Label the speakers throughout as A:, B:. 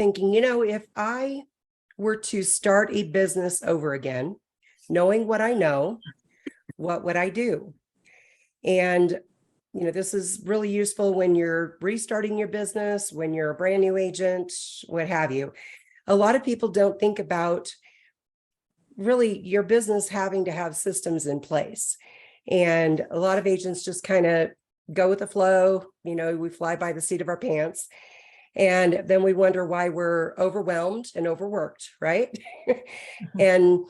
A: thinking, if I were to start a business over again, knowing what I know, what would I do? And, this is really useful when you're restarting your business, when you're a brand new agent, what have you. A lot of people don't think about really your business having to have systems in place. And a lot of agents just kind of go with the flow. We fly by the seat of our pants. And then we wonder why we're overwhelmed and overworked, right? And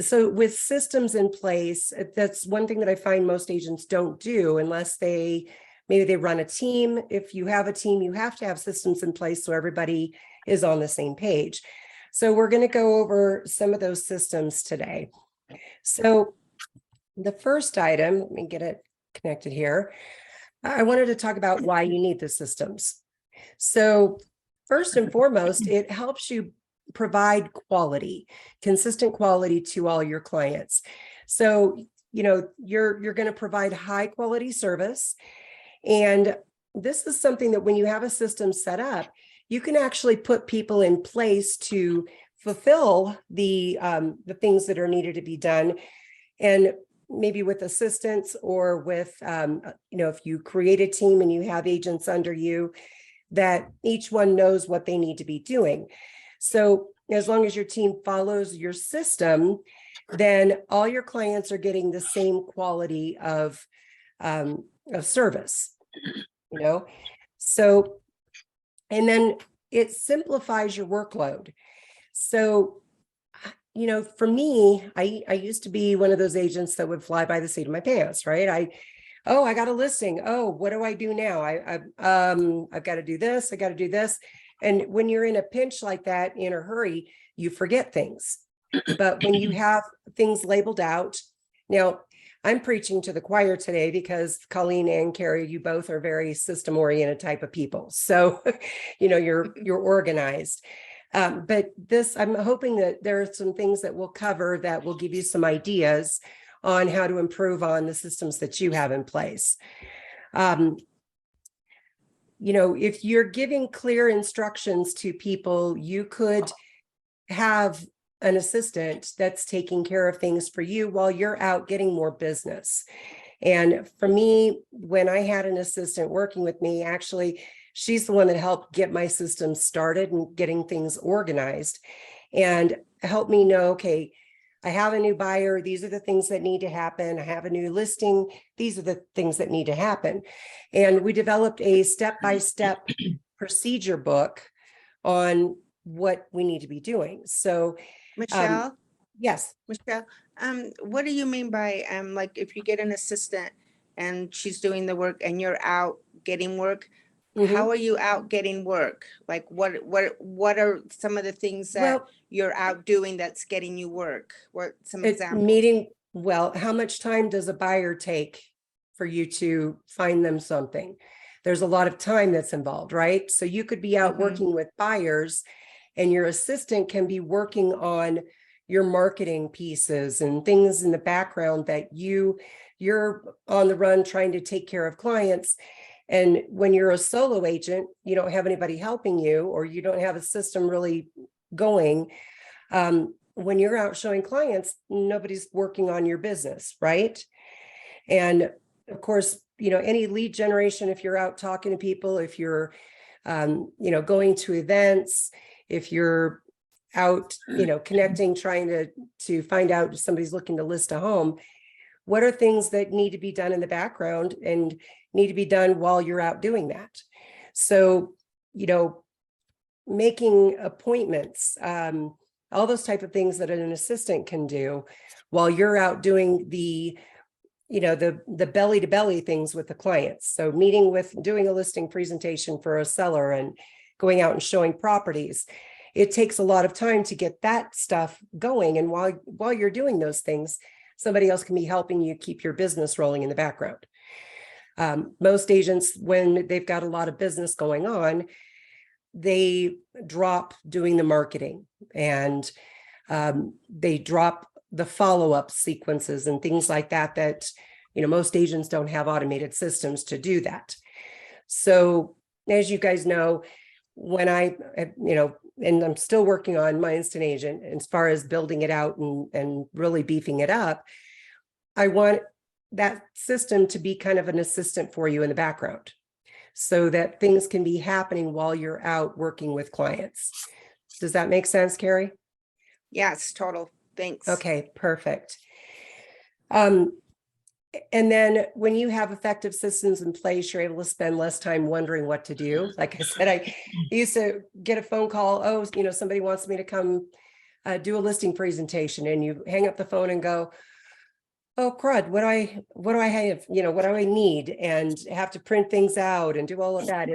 A: so with systems in place, that's one thing that I find most agents don't do unless maybe they run a team. If you have a team, you have to have systems in place so everybody is on the same page. So we're going to go over some of those systems today. So the first item, let me get it connected here. I wanted to talk about why you need the systems. So first and foremost, it helps you provide consistent quality to all your clients. So, you're going to provide high quality service. And this is something that when you have a system set up, you can actually put people in place to fulfill the things that are needed to be done. And maybe with assistance or with, if you create a team and you have agents under you, that each one knows what they need to be doing. So as long as your team follows your system, then all your clients are getting the same quality of service, So, and then it simplifies your workload. So, for me, I used to be one of those agents that would fly by the seat of my pants, right? I got a listing. Oh, what do I do now? I've got to do this. I got to do this. And when you're in a pinch like that, in a hurry, you forget things. But when you have things labeled out, now I'm preaching to the choir today because Colleen and Carrie, you both are very system oriented type of people. So, you're organized. But I'm hoping that there are some things that we'll cover that will give you some ideas on how to improve on the systems that you have in place. If you're giving clear instructions to people, you could have an assistant that's taking care of things for you while you're out getting more business. And for me, when I had an assistant working with me, actually, she's the one that helped get my system started and getting things organized and helped me know, okay, I have a new buyer. These are the things that need to happen. I have a new listing. These are the things that need to happen. And we developed a step-by-step procedure book on what we need to be doing. So,
B: Michelle?
A: Yes.
B: Michelle, what do you mean by, like if you get an assistant and she's doing the work and you're out getting work, how are you out getting work? Like what are some of the things that you're out doing that's getting you work? What some examples?
A: How much time does a buyer take for you to find them something? There's a lot of time that's involved, right? So you could be out working with buyers and your assistant can be working on your marketing pieces and things in the background that you're on the run trying to take care of clients. And when you're a solo agent, you don't have anybody helping you, or you don't have a system really going. When you're out showing clients, nobody's working on your business, right? And of course, any lead generation, if you're out talking to people, if you're, going to events, if you're out, connecting, trying to find out if somebody's looking to list a home, what are things that need to be done in the background and need to be done while you're out doing that? So, making appointments, all those type of things that an assistant can do while you're out doing the belly to belly things with the clients. So doing a listing presentation for a seller and going out and showing properties. It takes a lot of time to get that stuff going. And while you're doing those things, somebody else can be helping you keep your business rolling in the background. Most agents, when they've got a lot of business going on, they drop doing the marketing and they drop the follow-up sequences and things like that, most agents don't have automated systems to do that. So as you guys know, when and I'm still working on my instant agent as far as building it out and really beefing it up, I want that system to be kind of an assistant for you in the background so that things can be happening while you're out working with clients. Does that make sense, Carrie?
B: Yes, total. Thanks.
A: Okay, perfect. And then when you have effective systems in place, you're able to spend less time wondering what to do. Like I said, I used to get a phone call. Oh, somebody wants me to come do a listing presentation, and you hang up the phone and go, oh crud, what do I have? What do I need? And have to print things out and do all of that.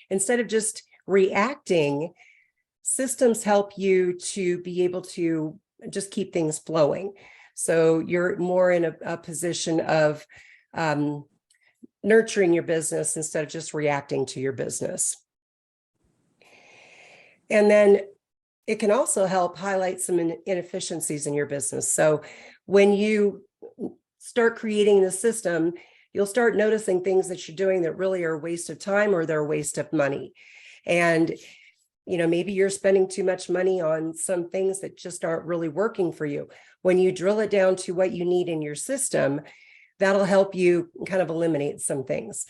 A: Instead of just reacting, systems help you to be able to just keep things flowing. So you're more in a position of nurturing your business instead of just reacting to your business. And then it can also help highlight some inefficiencies in your business. So when you start creating the system, you'll start noticing things that you're doing that really are a waste of time or they're a waste of money. And maybe you're spending too much money on some things that just aren't really working for you. When you drill it down to what you need in your system, that'll help you kind of eliminate some things.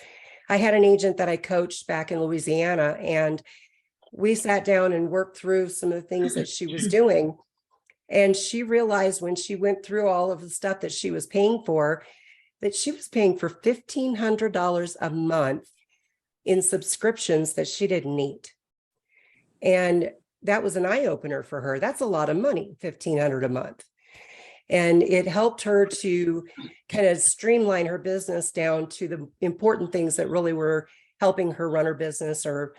A: I had an agent that I coached back in Louisiana, and we sat down and worked through some of the things that she was doing. And she realized when she went through all of the stuff that she was paying for, that she was paying for $1,500 a month in subscriptions that she didn't need. And that was an eye opener for her. That's a lot of money, $1,500 a month. And it helped her to kind of streamline her business down to the important things that really were helping her run her business or,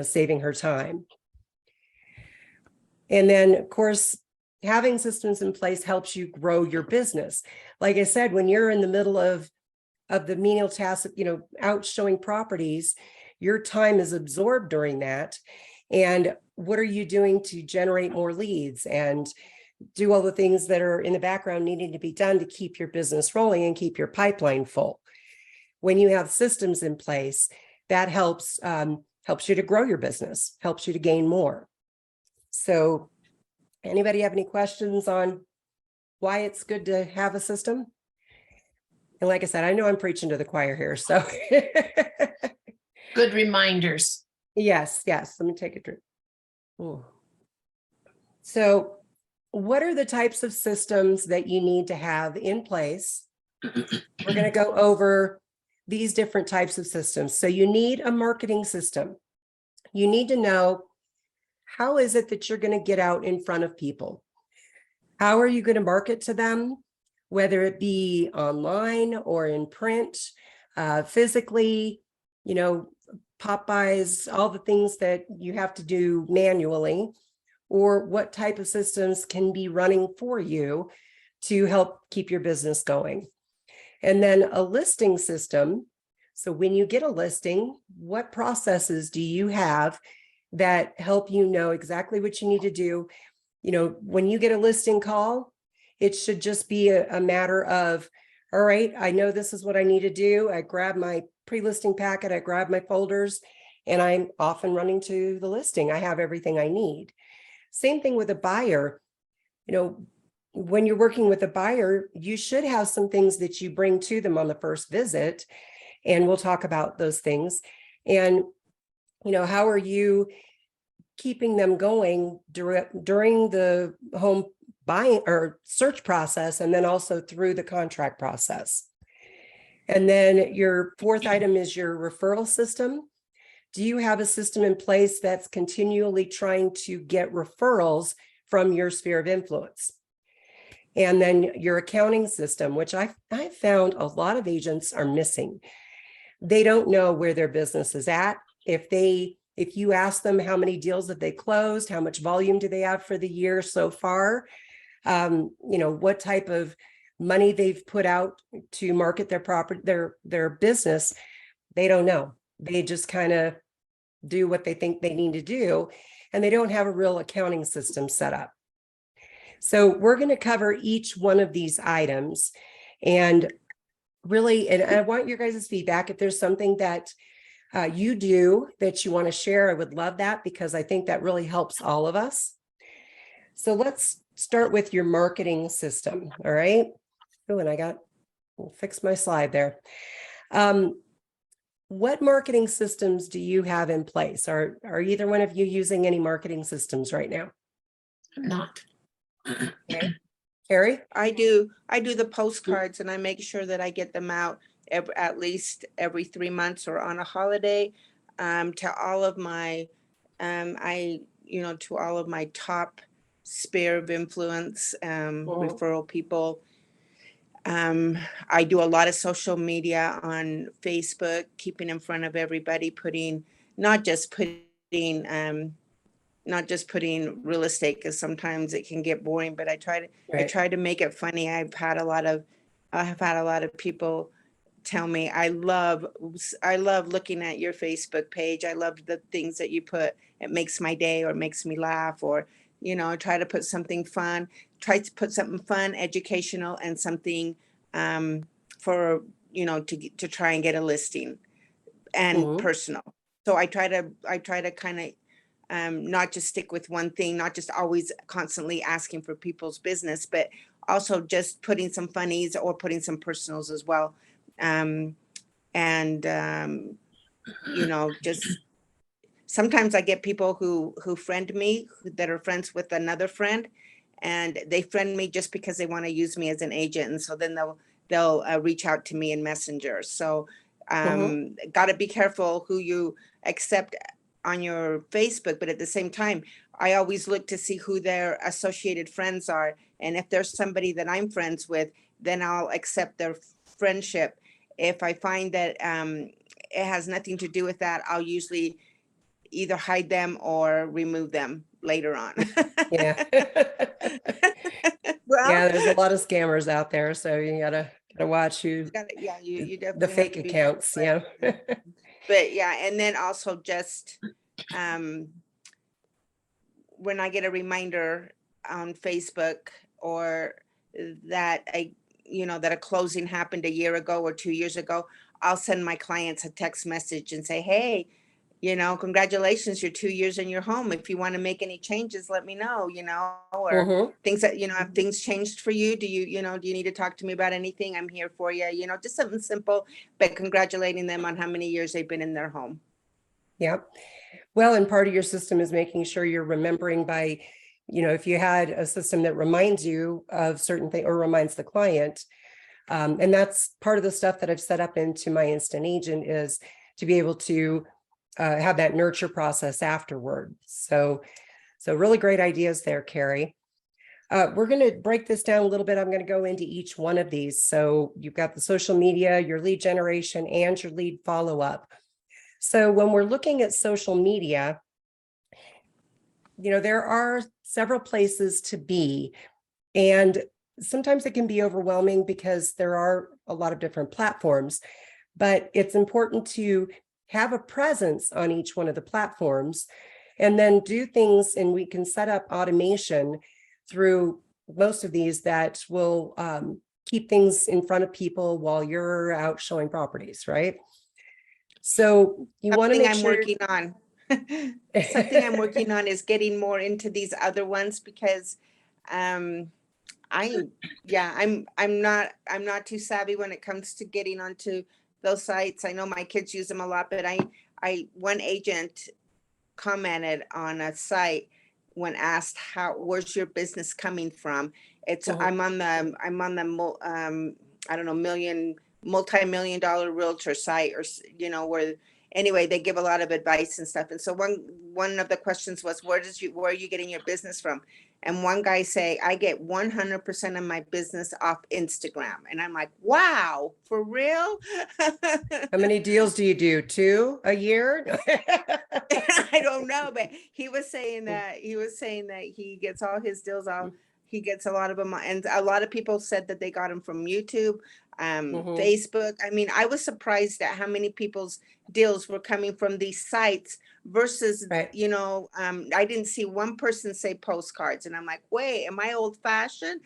A: saving her time. And then, of course, having systems in place helps you grow your business. Like I said, when you're in the middle of the menial task, out showing properties, your time is absorbed during that. And what are you doing to generate more leads and do all the things that are in the background needing to be done to keep your business rolling and keep your pipeline full? When you have systems in place, that helps you to grow your business, helps you to gain more. So anybody have any questions on why it's good to have a system? And like I said, I know I'm preaching to the choir here, so.
C: Good reminders.
A: Yes. Let me take a drink. Ooh. So what are the types of systems that you need to have in place? We're going to go over these different types of systems. So you need a marketing system. You need to know, how is it that you're going to get out in front of people? How are you going to market to them, whether it be online or in print, physically, pop-bys, all the things that you have to do manually, or what type of systems can be running for you to help keep your business going. And then a listing system. So when you get a listing, what processes do you have that help you know exactly what you need to do? When you get a listing call, it should just be a matter of, all right, I know this is what I need to do. I grab my pre-listing packet, I grab my folders, and I'm off and running to the listing. I have everything I need. Same thing with a buyer. When you're working with a buyer, you should have some things that you bring to them on the first visit, and we'll talk about those things. And, how are you keeping them going during the home buying or search process, and then also through the contract process? And then your fourth item is your referral system. Do you have a system in place that's continually trying to get referrals from your sphere of influence? And then your accounting system, which I've found a lot of agents are missing. They don't know where their business is at. If you ask them how many deals have they closed, how much volume do they have for the year so far, what type of money they've put out to market their property, their business, they don't know. They just kind of do what they think they need to do, and they don't have a real accounting system set up. So we're going to cover each one of these items, and really, and I want your guys' feedback. If there's something that you do that you want to share, I would love that because I think that really helps all of us. So let's start with your marketing system. All right. Oh, and I'll fix my slide there. What marketing systems do you have in place? Are either one of you using any marketing systems right now?
C: Not.
A: Okay. Carrie?
B: I do the postcards and I make sure that I get them out at least every 3 months or on a holiday, to all of my, to all of my top sphere of influence, referral people. I do a lot of social media on Facebook, keeping in front of everybody, not just putting, not just putting real estate, because sometimes it can get boring, but I
A: Right.
B: try to make it funny. I have had a lot of people tell me, I love looking at your Facebook page. I love the things that you put. It makes my day or makes me laugh, or, try to put something fun, educational, and something, for, to try and get a listing and
A: Mhm.
B: personal. So I try to kind of, not just stick with one thing, not just always constantly asking for people's business, but also just putting some funnies or putting some personals as well. And just sometimes I get people who friend me, that are friends with another friend, and they friend me just because they want to use me as an agent, and so then they'll reach out to me in Messenger. So got to be careful who you accept on your Facebook, but at the same time, I always look to see who their associated friends are, and if there's somebody that I'm friends with, then I'll accept their friendship. If I find that it has nothing to do with that, I'll usually either hide them or remove them later on.
A: Yeah.
B: Well,
A: Yeah, there's a lot of scammers out there, so you gotta watch who
B: you
A: the
B: definitely have
A: fake
B: to be
A: accounts,
B: careful.
A: yeah.
B: But yeah, and then also just um, when I get a reminder on Facebook, or that that a closing happened a year ago or 2 years ago, I'll send my clients a text message and say, hey, congratulations, you're 2 years in your home. If you want to make any changes, let me know, or
A: Mhm.
B: things that, have things changed for you? Do you need to talk to me about anything? I'm here for you, just something simple, but congratulating them on how many years they've been in their home.
A: Yeah. Well, and part of your system is making sure you're remembering by, if you had a system that reminds you of certain things or reminds the client, and that's part of the stuff that I've set up into my instant agent, is to be able to have that nurture process afterward. So really great ideas there, Carrie. We're going to break this down a little bit. I'm going to go into each one of these. So you've got the social media, your lead generation, and your lead follow-up. So when we're looking at social media, there are several places to be, and sometimes it can be overwhelming because there are a lot of different platforms, but it's important to have a presence on each one of the platforms and then do things, and we can set up automation through most of these that will keep things in front of people while you're out showing properties, right? So you want to
B: Something
A: make
B: I'm
A: sure
B: working on. Something I'm working on is getting more into these other ones, because um I'm not too savvy when it comes to getting onto those sites. I know my kids use them a lot, but one agent commented on a site when asked, where's your business coming from? It's
A: Mhm.
B: I'm on the I don't know, multi-million dollar realtor site, or where, anyway, they give a lot of advice and stuff. And so one of the questions was, where are you getting your business from? And one guy say, I get 100% of my business off Instagram. And I'm like, wow, for real?
A: How many deals do you do? 2 a year?
B: I don't know, but he was saying that he gets all his deals off. He gets a lot of them, and a lot of people said that they got them from YouTube,
A: Mhm.
B: Facebook. I mean, I was surprised at how many people's deals were coming from these sites versus,
A: Right.
B: I didn't see one person say postcards, and I'm like, wait, am I old fashioned?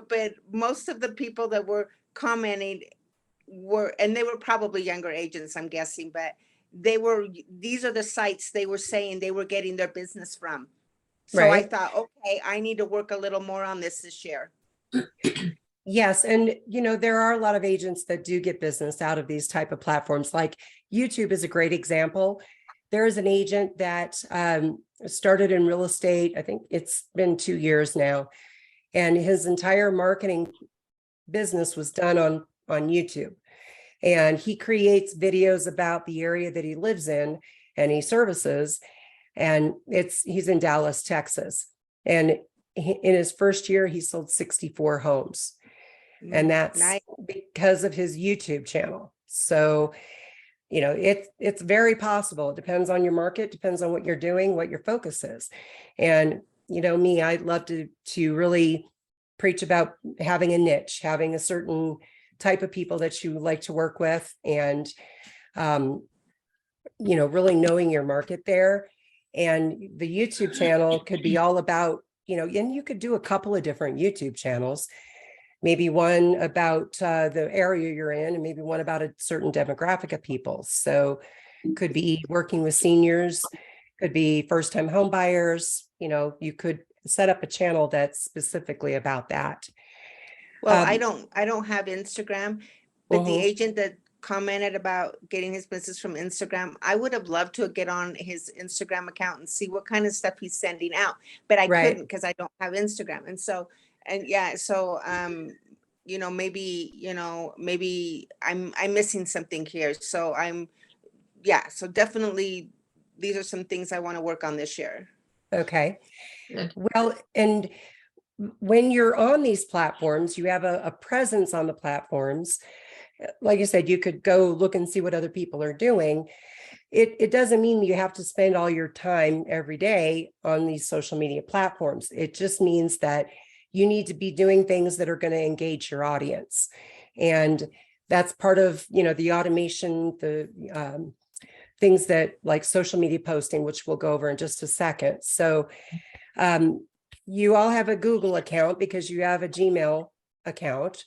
B: But most of the people that were commenting were, and they were probably younger agents, I'm guessing, but these are the sites they were saying they were getting their business from. So I
A: Right.
B: thought, okay, I need to work a little more on this year.
A: Yes. And, there are a lot of agents that do get business out of these type of platforms. Like YouTube is a great example. There is an agent that started in real estate. I think it's been 2 years now. And his entire marketing business was done on YouTube. And he creates videos about the area that he lives in and he services. And he's in Dallas, Texas. And in his first year, he sold 64 homes. And that's
B: Nice.
A: because of his YouTube channel. So, it's very possible. It depends on your market, depends on what you're doing, what your focus is. And, me, I'd love to really preach about having a niche, having a certain type of people that you like to work with, and, really knowing your market there. And the YouTube channel could be all about, and you could do a couple of different YouTube channels, maybe one about the area you're in, and maybe one about a certain demographic of people. So could be working with seniors, could be first-time home buyers. You could set up a channel that's specifically about that.
B: Well,
A: Um,
B: I don't have Instagram, but the
A: mhm,
B: agent that commented about getting his business from Instagram, I would have loved to get on his Instagram account and see what kind of stuff he's sending out, but I couldn't
A: right.
B: because I don't have Instagram. And so, and yeah, so maybe I'm missing something here. So so definitely these are some things I want to work on this year.
A: Okay.
C: Good.
A: Well, and when you're on these platforms, you have a presence on the platforms. Like you said, you could go look and see what other people are doing. It doesn't mean you have to spend all your time every day on these social media platforms. It just means that you need to be doing things that are going to engage your audience. And that's part of, the automation, the things that like social media posting, which we'll go over in just a second. So you all have a Google account because you have a Gmail account.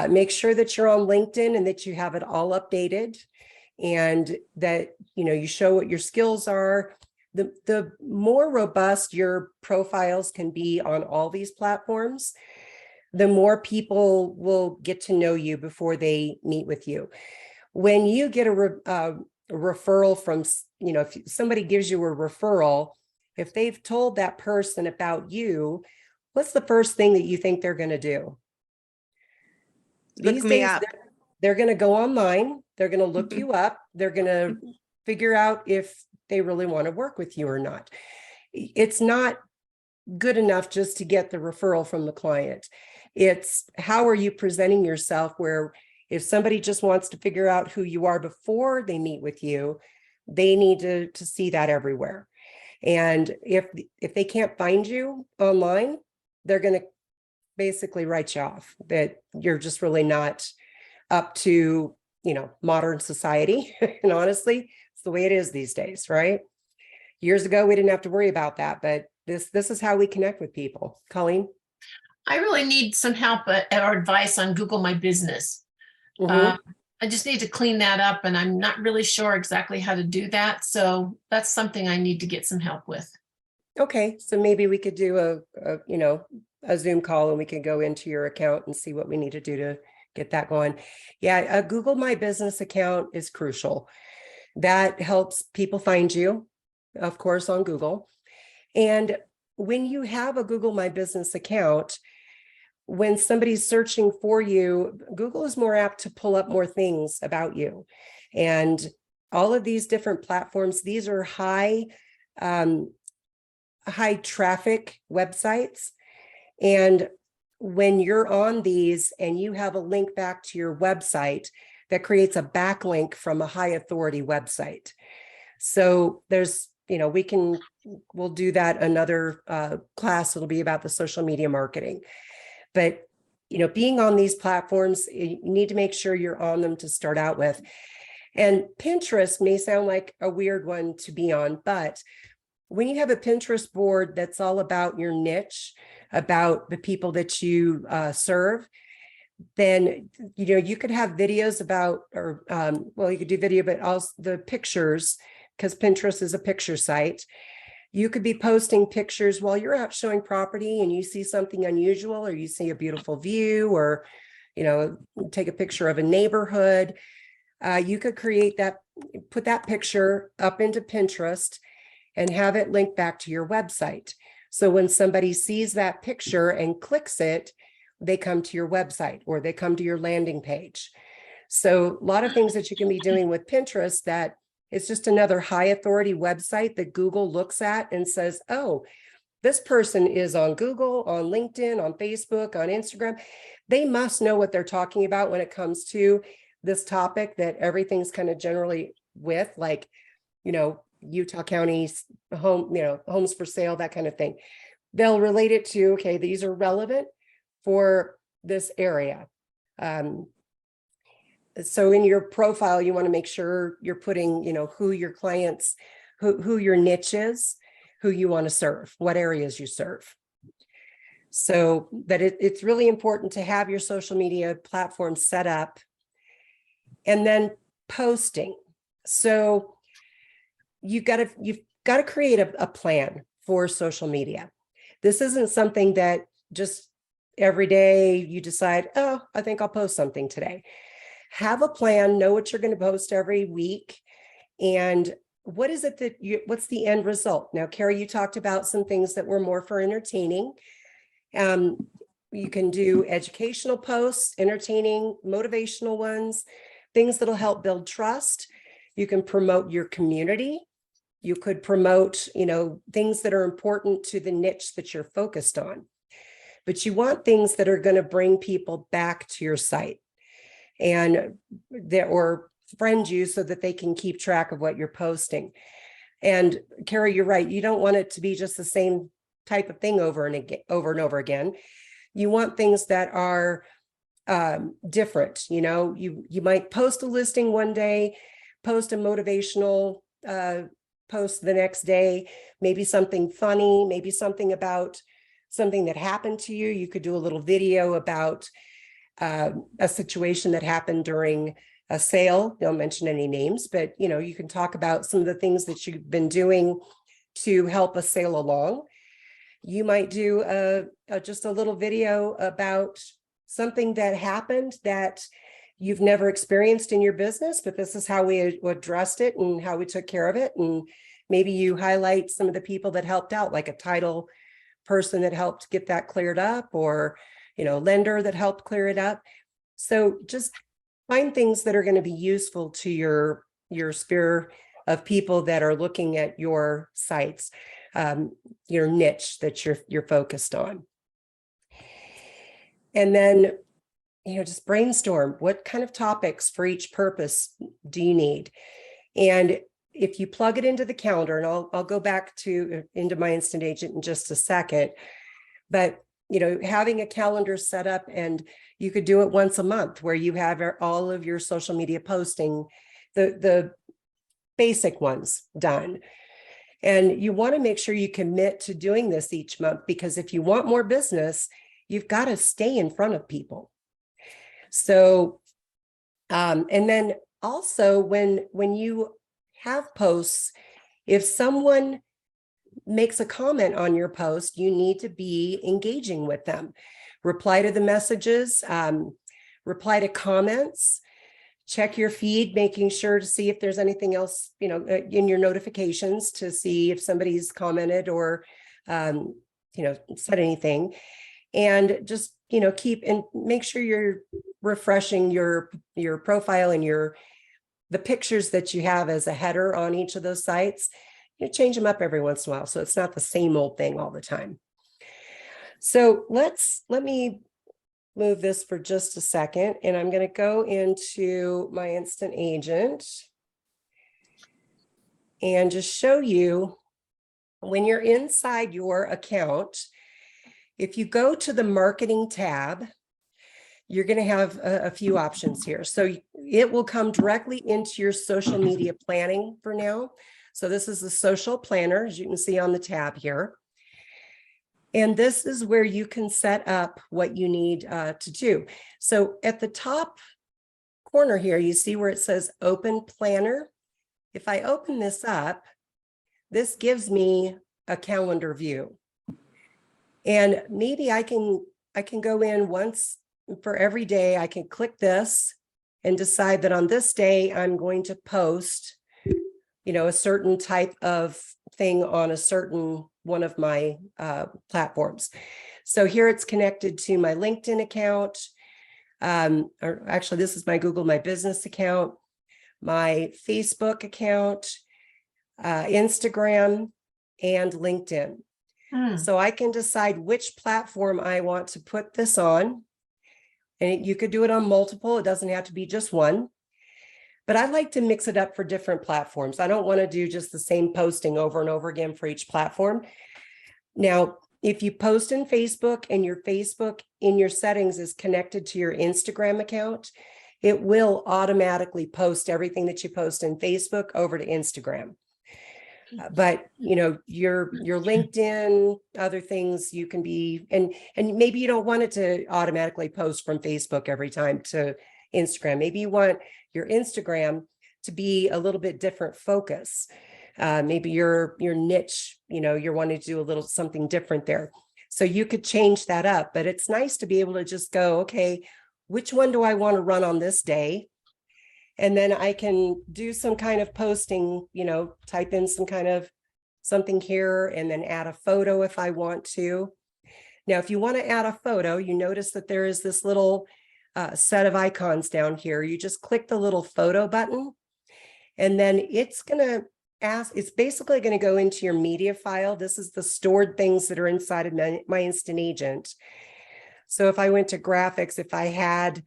A: Make sure that you're on LinkedIn and that you have it all updated, and that you show what your skills are. The more robust your profiles can be on all these platforms, the more people will get to know you before they meet with you. When you get a referral from, if somebody gives you a referral, if they've told that person about you, what's the first thing that you think they're going to do?
B: Look
A: These
B: me
A: days,
B: up.
A: they're going to go online, they're going to look you up, they're going to figure out if they really want to work with you or not. It's not good enough just to get the referral from the client. It's how are you presenting yourself, where if somebody just wants to figure out who you are before they meet with you, they need to see that everywhere. And if they can't find you online, they're going to basically write you off, that you're just really not up to, modern society. And honestly, it's the way it is these days, right? Years ago, we didn't have to worry about that, but this is how we connect with people. Colleen?
C: I really need some help or advice on Google My Business.
A: Mhm.
C: I just need to clean that up, and I'm not really sure exactly how to do that. So that's something I need to get some help with.
A: Okay, so maybe we could do a Zoom call, and we can go into your account and see what we need to do to get that going. Yeah, a Google My Business account is crucial. That helps people find you, of course, on Google. And when you have a Google My Business account, when somebody's searching for you, Google is more apt to pull up more things about you. And all of these different platforms, these are high traffic websites. And when you're on these and you have a link back to your website, that creates a backlink from a high authority website. So we'll do that another class. It'll be about the social media marketing. But, being on these platforms, you need to make sure you're on them to start out with. And Pinterest may sound like a weird one to be on, but when you have a Pinterest board that's all about your niche, about the people that you serve, then, you could have videos about, or, well, you could do video, but also the pictures, because Pinterest is a picture site. You could be posting pictures while you're out showing property and you see something unusual, or you see a beautiful view, or, take a picture of a neighborhood. You could create that, put that picture up into Pinterest and have it linked back to your website. So when somebody sees that picture and clicks it, they come to your website or they come to your landing page. So a lot of things that you can be doing with Pinterest, that it's just another high authority website that Google looks at and says, oh, this person is on Google, on LinkedIn, on Facebook, on Instagram. They must know what they're talking about when it comes to this topic that everything's kind of generally with, like, Utah County's homes for sale, that kind of thing. They'll relate it to, okay, these are relevant for this area. So in your profile, you want to make sure you're putting, who your clients, who your niche is, who you want to serve, what areas you serve. So that it's really important to have your social media platform set up. And then posting. So you've got to create a plan for social media. This isn't something that just every day you decide, oh, I think I'll post something today. Have a plan, know what you're going to post every week. And what is it that what's the end result? Now, Carrie, you talked about some things that were more for entertaining. You can do educational posts, entertaining, motivational ones, things that'll help build trust. You can promote your community. You could promote, things that are important to the niche that you're focused on. But you want things that are going to bring people back to your site and or friend you so that they can keep track of what you're posting. And Carrie, you're right. You don't want it to be just the same type of thing over and over again. You want things that are different. You might post a listing one day, post a motivational post the next day, maybe something funny, maybe something about something that happened to you. You could do a little video about a situation that happened during a sale. Don't mention any names, but you can talk about some of the things that you've been doing to help a sale along. You might do just a little video about something that happened that you've never experienced in your business, but this is how we addressed it and how we took care of it. And maybe you highlight some of the people that helped out, like a title person that helped get that cleared up, or, lender that helped clear it up. So just find things that are going to be useful to your sphere of people that are looking at your sites, your niche that you're focused on. And then, just brainstorm what kind of topics for each purpose do you need? And if you plug it into the calendar, and I'll go back into my instant agent in just a second, but having a calendar set up, and you could do it once a month where you have all of your social media posting, the basic ones done. And you want to make sure you commit to doing this each month, because if you want more business, you've got to stay in front of people. So, and then also when you have posts, if someone makes a comment on your post, you need to be engaging with them. Reply to the messages, reply to comments, check your feed, making sure to see if there's anything else, in your notifications, to see if somebody's commented or, said anything. And just, keep and make sure you're refreshing your profile and the pictures that you have as a header on each of those sites. Change them up every once in a while, so it's not the same old thing all the time. So let me move this for just a second, and I'm going to go into my instant agent and just show you, when you're inside your account, if you go to the marketing tab, you're going to have a few options here. So it will come directly into your social media planning for now. So this is the social planner, as you can see on the tab here. And this is where you can set up what you need to do. So at the top corner here, you see where it says Open Planner. If I open this up, this gives me a calendar view. And maybe I can go in once for every day. I can click this and decide that on this day, I'm going to post, a certain type of thing on a certain one of my platforms. So here it's connected to my LinkedIn account. Or actually, this is my Google My Business account, my Facebook account, Instagram, and LinkedIn. So I can decide which platform I want to put this on. And you could do it on multiple. It doesn't have to be just one. But I like to mix it up for different platforms. I don't want to do just the same posting over and over again for each platform. Now, if you post in Facebook and your Facebook in your settings is connected to your Instagram account, it will automatically post everything that you post in Facebook over to Instagram. But your LinkedIn, other things you can be, and maybe you don't want it to automatically post from Facebook every time to Instagram. Maybe you want your Instagram to be a little bit different focus. Maybe your niche, you're wanting to do a little something different there. So you could change that up, but it's nice to be able to just go, okay, which one do I want to run on this day? And then I can do some kind of posting, type in some kind of something here and then add a photo if I want to. Now, if you want to add a photo, you notice that there is this little set of icons down here. You just click the little photo button, and then it's basically going to go into your media file. This is the stored things that are inside of my Instant Agent. So if I went to graphics, if I had,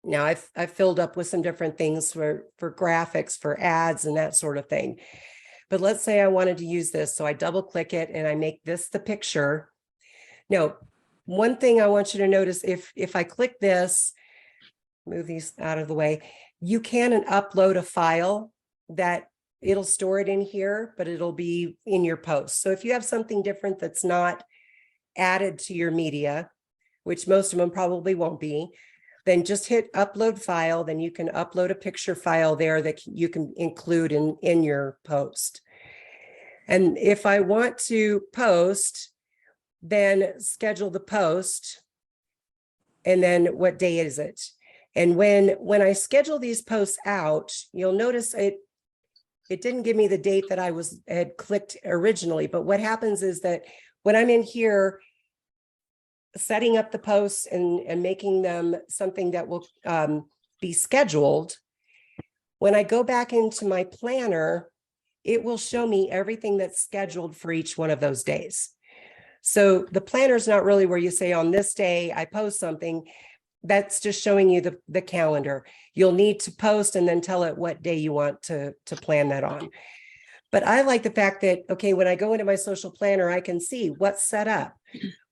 A: now I've filled up with some different things for graphics, for ads and that sort of thing. But let's say I wanted to use this. So I double click it and I make this the picture. Now, one thing I want you to notice, if I click this, move these out of the way, you can upload a file that it'll store it in here, but it'll be in your post. So if you have something different that's not added to your media, which most of them probably won't be, then just hit upload file. Then you can upload a picture file there that you can include in your post. And if I want to post, then schedule the post. And then what day is it? And when I schedule these posts out, you'll notice it didn't give me the date that I had clicked originally. But what happens is that when I'm in here, setting up the posts and making them something that will be scheduled, when I go back into my planner, it will show me everything that's scheduled for each one of those days. So the planner is not really where you say on this day I post something. That's just showing you the calendar. You'll need to post and then tell it what day you want to plan that on. But I like the fact that, okay, when I go into my social planner, I can see what's set up,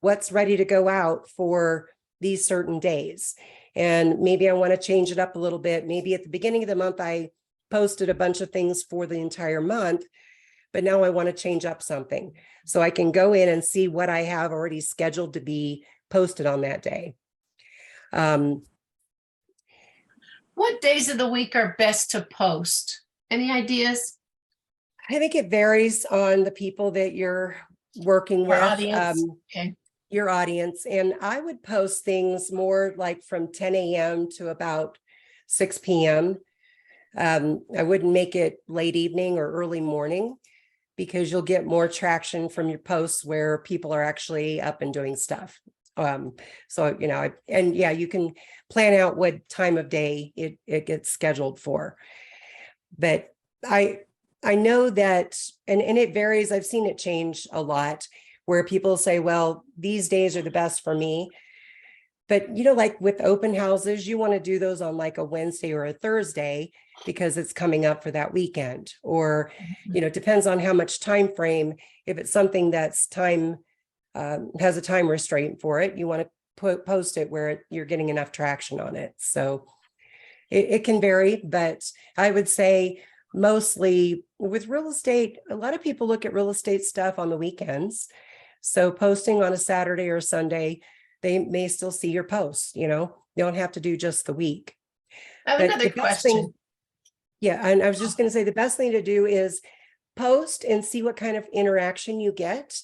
A: what's ready to go out for these certain days. And maybe I want to change it up a little bit. Maybe at the beginning of the month, I posted a bunch of things for the entire month, but now I want to change up something. So I can go in and see what I have already scheduled to be posted on that day.
C: What days of the week are best to post? Any ideas?
A: I think it varies on the people that you're working with.
C: Audience. Okay.
A: Your audience. And I would post things more like from 10 a.m. to about 6 p.m. I wouldn't make it late evening or early morning, because you'll get more traction from your posts where people are actually up and doing stuff. So, you can plan out what time of day it gets scheduled for. But I know that, and it varies. I've seen it change a lot, where people say, well, these days are the best for me. But, like with open houses, you want to do those on like a Wednesday or a Thursday because it's coming up for that weekend. Or, depends on how much time frame. If it's something that's has a time restraint for it, you want to post it where you're getting enough traction on it. So it can vary, but I would say mostly with real estate, a lot of people look at real estate stuff on the weekends. So posting on a Saturday or Sunday, they may still see your posts, you don't have to do just the week.
C: I have
A: But
C: another
A: the best thing-
C: question.
A: Yeah, and I was just going to say the best thing to do is post and see what kind of interaction you get.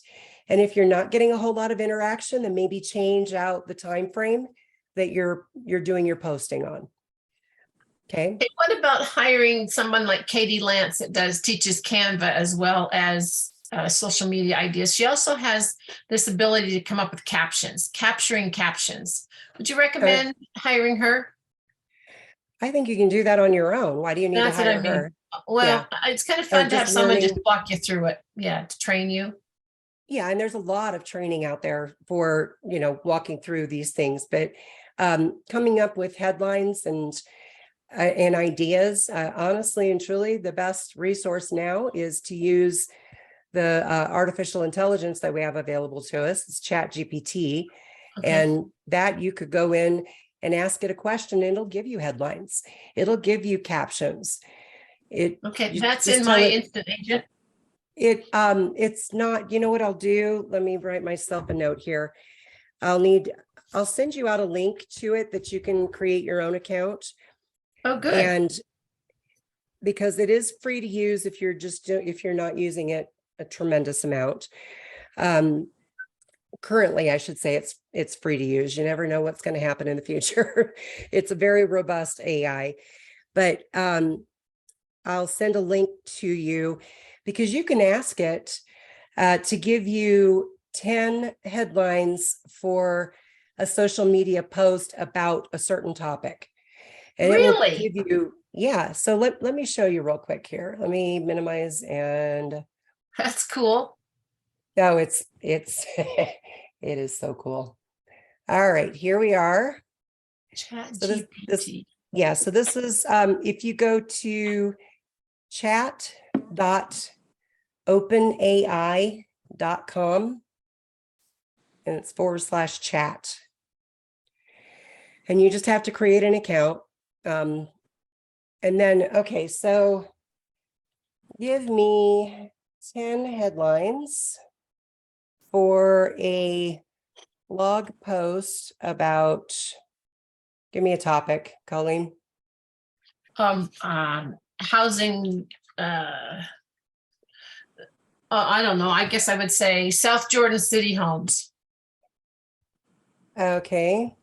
A: And if you're not getting a whole lot of interaction, then maybe change out the time frame that you're doing your posting on. Okay.
C: Okay, what about hiring someone like Katie Lance that teaches Canva as well as social media ideas? She also has this ability to come up with captions, capturing captions. Would you recommend hiring her?
A: I think you can do that on your own. Why do you need
C: That's
A: to
C: what I
A: hire
C: mean.
A: her?
C: Well, it's kind of
A: Or
C: fun to have
A: just
C: someone just
A: learning.
C: walk you through it. Yeah, to train you.
A: Yeah, and there's a lot of training out there for, walking through these things, but coming up with headlines and ideas, honestly and truly, the best resource now is to use the artificial intelligence that we have available to us. It's ChatGPT,
C: Okay.
A: and that you could go in and ask it a question, and it'll give you headlines. It'll give you captions.
C: Okay,
A: you
C: that's
A: just
C: in
A: tell
C: my
A: it-
C: instant agent.
A: It's not, what I'll do, let me write myself a note here. I'll send you out a link to it that you can create your own account.
C: Oh, good.
A: And because it is free to use if you're not using it a tremendous amount. Currently, I should say it's free to use. You never know what's going to happen in the future. It's a very robust AI, but I'll send a link to you because you can ask it to give you 10 headlines for a social media post about a certain topic. And
C: Really?
A: it will give you, yeah. So let me show you real quick here. Let me minimize and
C: That's cool.
A: oh, it's it is so cool. All right, here we are.
C: Chat
A: So this
C: GPT.
A: yeah, so this is if you go to chat.openai.com and it's /chat. And you just have to create an account. And then, okay, so give me 10 headlines for a blog post about, give me a topic, Colleen.
C: Housing, I don't know. I guess I would say South Jordan City Homes.
A: Okay.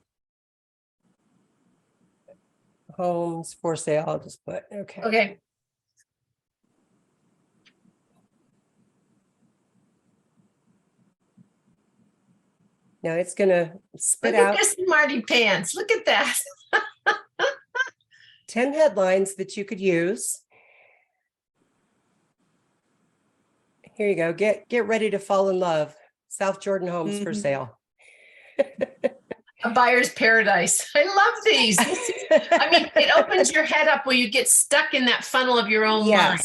A: Homes for sale, I'll just put, okay.
C: Okay.
A: Now it's gonna spit
C: Look at
A: out
C: this Marty pants. Look at that.
A: 10 headlines that you could use. Here you go. Get ready to fall in love. South Jordan Homes for
B: Mhm.
A: sale.
C: A buyer's paradise. I love these. I mean, it opens your head up where you get stuck in that funnel of your own mind.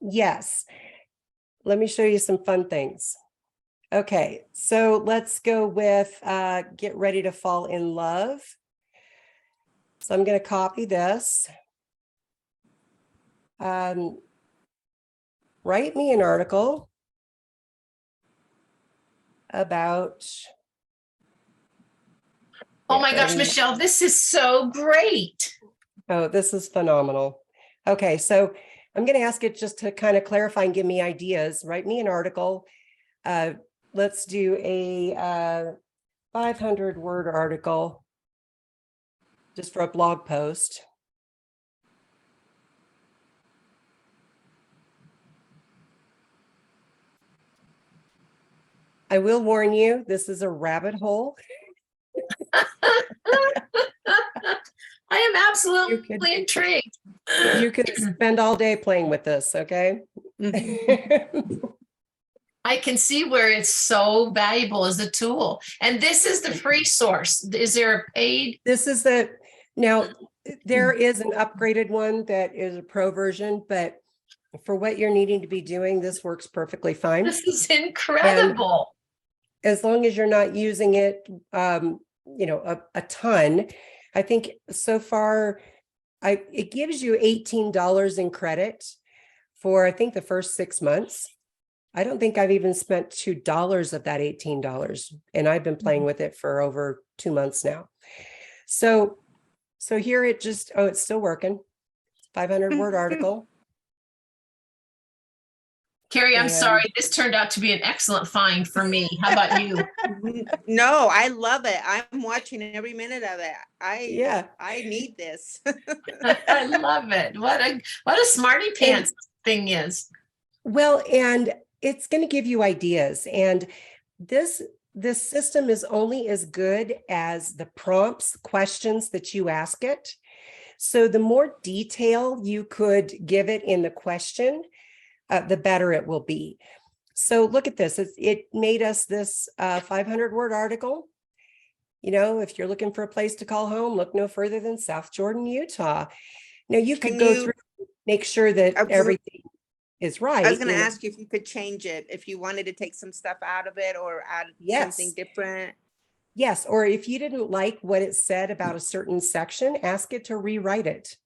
A: Yes. Let me show you some fun things. Okay, so let's go with get ready to fall in love. So I'm going to copy this. Write me an article about.
C: Oh my
A: Get
C: gosh,
A: ready-
C: Michelle, this is so great.
A: Oh, this is phenomenal. Okay, so I'm going to ask it just to kind of clarify and give me ideas. Write me an article. Let's do a 500-word article just for a blog post. I will warn you, this is a rabbit hole.
C: I am
A: You
C: absolutely intrigued.
A: You could spend all day playing with this, okay?
B: Mhm.
C: I can see where it's so valuable as a tool. And this is the free source. Is there a paid?
A: This is now there is an upgraded one that is a pro version, but for what you're needing to be doing, this works perfectly fine.
C: This is incredible.
A: As long as you're not using it, a ton. I think so far, it gives you $18 in credit for, I think, the first 6 months. I don't think I've even spent $2 of that $18, and I've been playing with it for over 2 months now. So here it just, oh, it's still working. 500 word article.
C: Carrie, I'm
A: And-
C: sorry. This turned out to be an excellent find for me. How about you?
B: No, I love it. I'm watching every minute of it.
A: Yeah.
B: I need this.
C: I love it. What a smarty pants thing is.
A: Well, and it's going to give you ideas. And this system is only as good as the prompts, questions that you ask it. So the more detail you could give it in the question, the better it will be. So look at this. It made us this 500 word article. You know, if you're looking for a place to call home, look no further than South Jordan, Utah. Now you could
B: Can
A: go
B: you-
A: through, make sure that
B: I was-
A: everything is right.
B: I was going to
A: you know.
B: ask you if you could change it, if you wanted to take some stuff out of it or add something
A: Yes.
B: different.
A: Yes, or if you didn't like what it said about a certain section, ask it to rewrite it.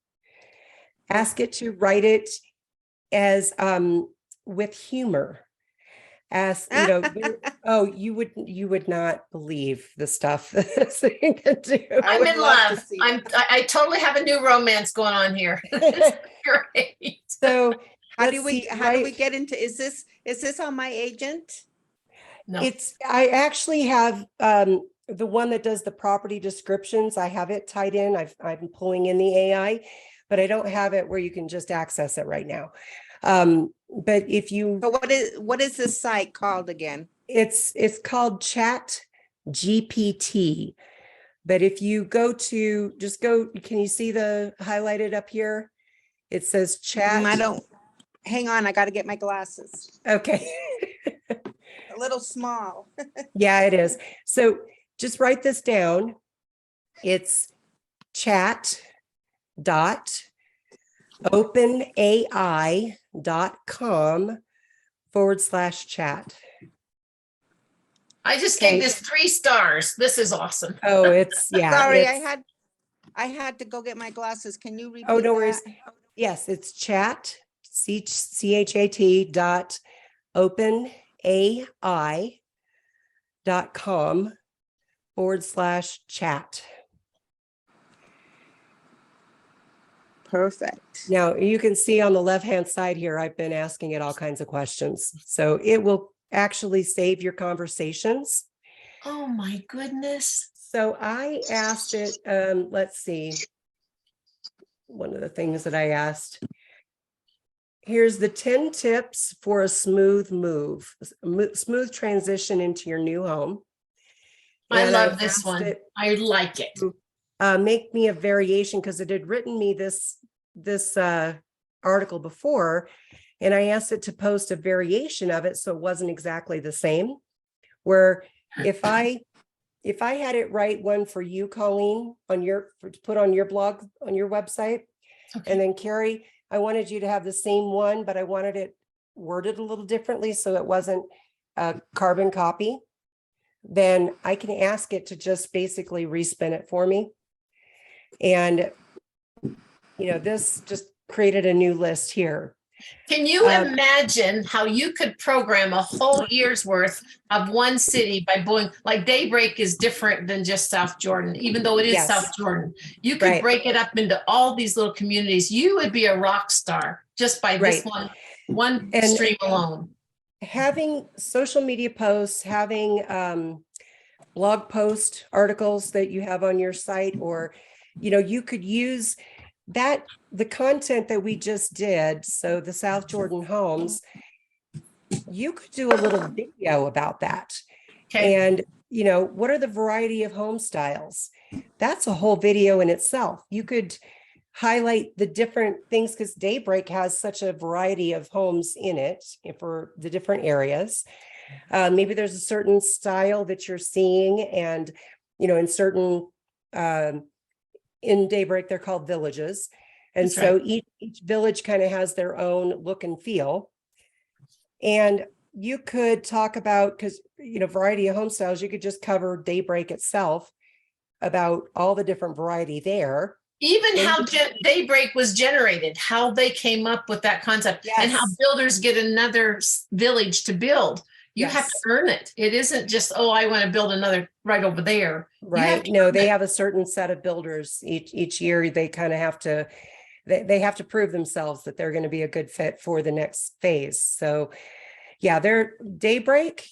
A: Ask it to write it as with humor. As you know, oh, you would not believe the stuff this thing can do.
B: I
C: I'm
B: would
C: in
B: love to
C: love.
B: see
C: I totally have a new romance going on here. It's great.
A: So
B: How
A: let's
B: do we
A: see,
B: how do we
A: right-
B: get into, is this on my agent?
C: No,
A: I actually have the one that does the property descriptions. I have it tied in. I'm pulling in the AI, but I don't have it where you can just access it right now. But if you,
B: So what is this site called again?
A: it's called Chat GPT. But if you go to, just go, can you see the highlighted up here? It says chat.
B: I don't, hang on, I got to get my glasses.
A: Okay.
B: A little small.
A: Yeah, it is. So just write this down. It's chat.openai.com/chat.
C: I just
A: Okay.
C: gave this 3 stars. This is awesome.
A: Oh, it's, yeah.
B: Sorry,
A: it's-
B: I had to go get my glasses. Can you repeat
A: Oh, no worries.
B: that?
A: Yes, it's chat, CHAT dot openai.com/chat.
B: Perfect.
A: Now you can see on the left-hand side here, I've been asking it all kinds of questions. So it will actually save your conversations.
C: Oh my goodness.
A: So I asked it, let's see. One of the things that I asked, here's the 10 tips for a smooth move, smooth transition into your new home.
C: I
A: And
C: love this
A: asked
C: one.
A: it,
C: I like it.
A: make me a variation, because it had written me this article before, and I asked it to post a variation of it so it wasn't exactly the same. Where if I had it write one for you, Colleen, to put on your blog, on your website,
C: Okay.
A: and then Carrie, I wanted you to have the same one, but I wanted it worded a little differently so it wasn't a carbon copy, then I can ask it to just basically respin it for me. And, you know, this just created a new list here.
C: Can you
A: Um,
C: imagine how you could program a whole year's worth of one city by going, like Daybreak is different than just South Jordan, even though it is
A: Yes.
C: South Jordan. You could
A: Right.
C: break it up into all these little communities. You would be a rock star just by this
A: Right.
C: one
A: And-
C: stream alone.
A: Having social media posts, having blog post articles that you have on your site, or, you know, you could use that, the content that we just did. So the South Jordan homes, you could do a little video about that.
C: Okay.
A: And, you know, what are the variety of home styles? That's a whole video in itself. You could highlight the different things, because Daybreak has such a variety of homes in it for the different areas. Maybe there's a certain style that you're seeing, and, you know, in certain, in Daybreak, they're called villages. And
C: That's
A: so each village kind of has their own look and feel. And you could talk about, because, you know, variety of home styles, you could just cover Daybreak itself about all the different variety there.
C: Even
A: They-
C: how Daybreak was generated, how they came up with that concept, and how
A: Yes.
C: builders get another village to build. You have to
A: Yes.
C: earn it. It isn't just, oh, I want to build another right over there. You have
A: Right.
C: to
A: No,
C: earn
A: they
C: it.
A: have a certain set of builders each year. They kind of have to, they have to prove themselves that they're going to be a good fit for the next phase. So yeah, their Daybreak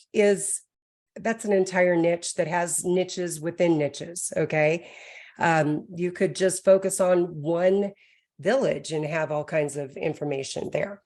A: that's an entire niche that has niches within niches. Okay. You could just focus on one village and have all kinds of information there.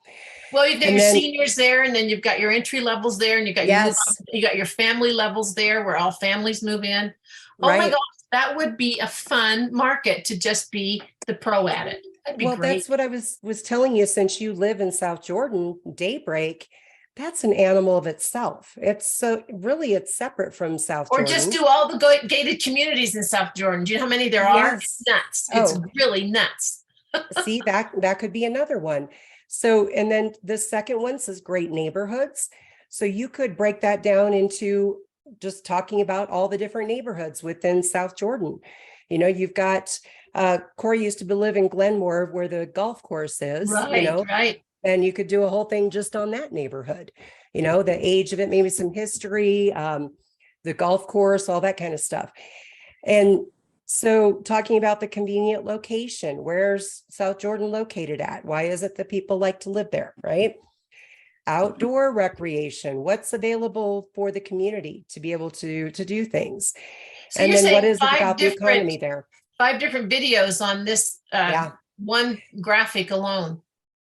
C: Well, you've got
A: And
C: your
A: then,
C: seniors there, and then you've got your entry levels there, and
A: yes,
C: you got your family levels there where all families move in. Oh my
A: right.
C: gosh, that would be a fun market to just be the pro at it. That'd be
A: Well,
C: great.
A: that's what I was telling you, since you live in South Jordan, Daybreak, that's an animal of itself. It's so really it's separate from South
C: Or just
A: Jordan.
C: do all the gated communities in South Jordan. Do you know how many there are? It's
A: Yes.
C: nuts. It's
A: Oh,
C: really nuts.
A: see, that could be another one. So, and then the second one says great neighborhoods. So you could break that down into just talking about all the different neighborhoods within South Jordan. You know, you've got Corey used to live in Glenmore where the golf course is, you
C: Right,
A: know,
C: right.
A: and you could do a whole thing just on that neighborhood, you know, the age of it, maybe some history, the golf course, all that kind of stuff. And so talking about the convenient location, where's South Jordan located at? Why is it that people like to live there, right? Outdoor recreation, what's available for the community to be able to do things?
C: So
A: And
C: you're
A: then what
C: saying
A: is it about the economy there?
C: 5 different videos on this
A: Yeah.
C: one graphic alone.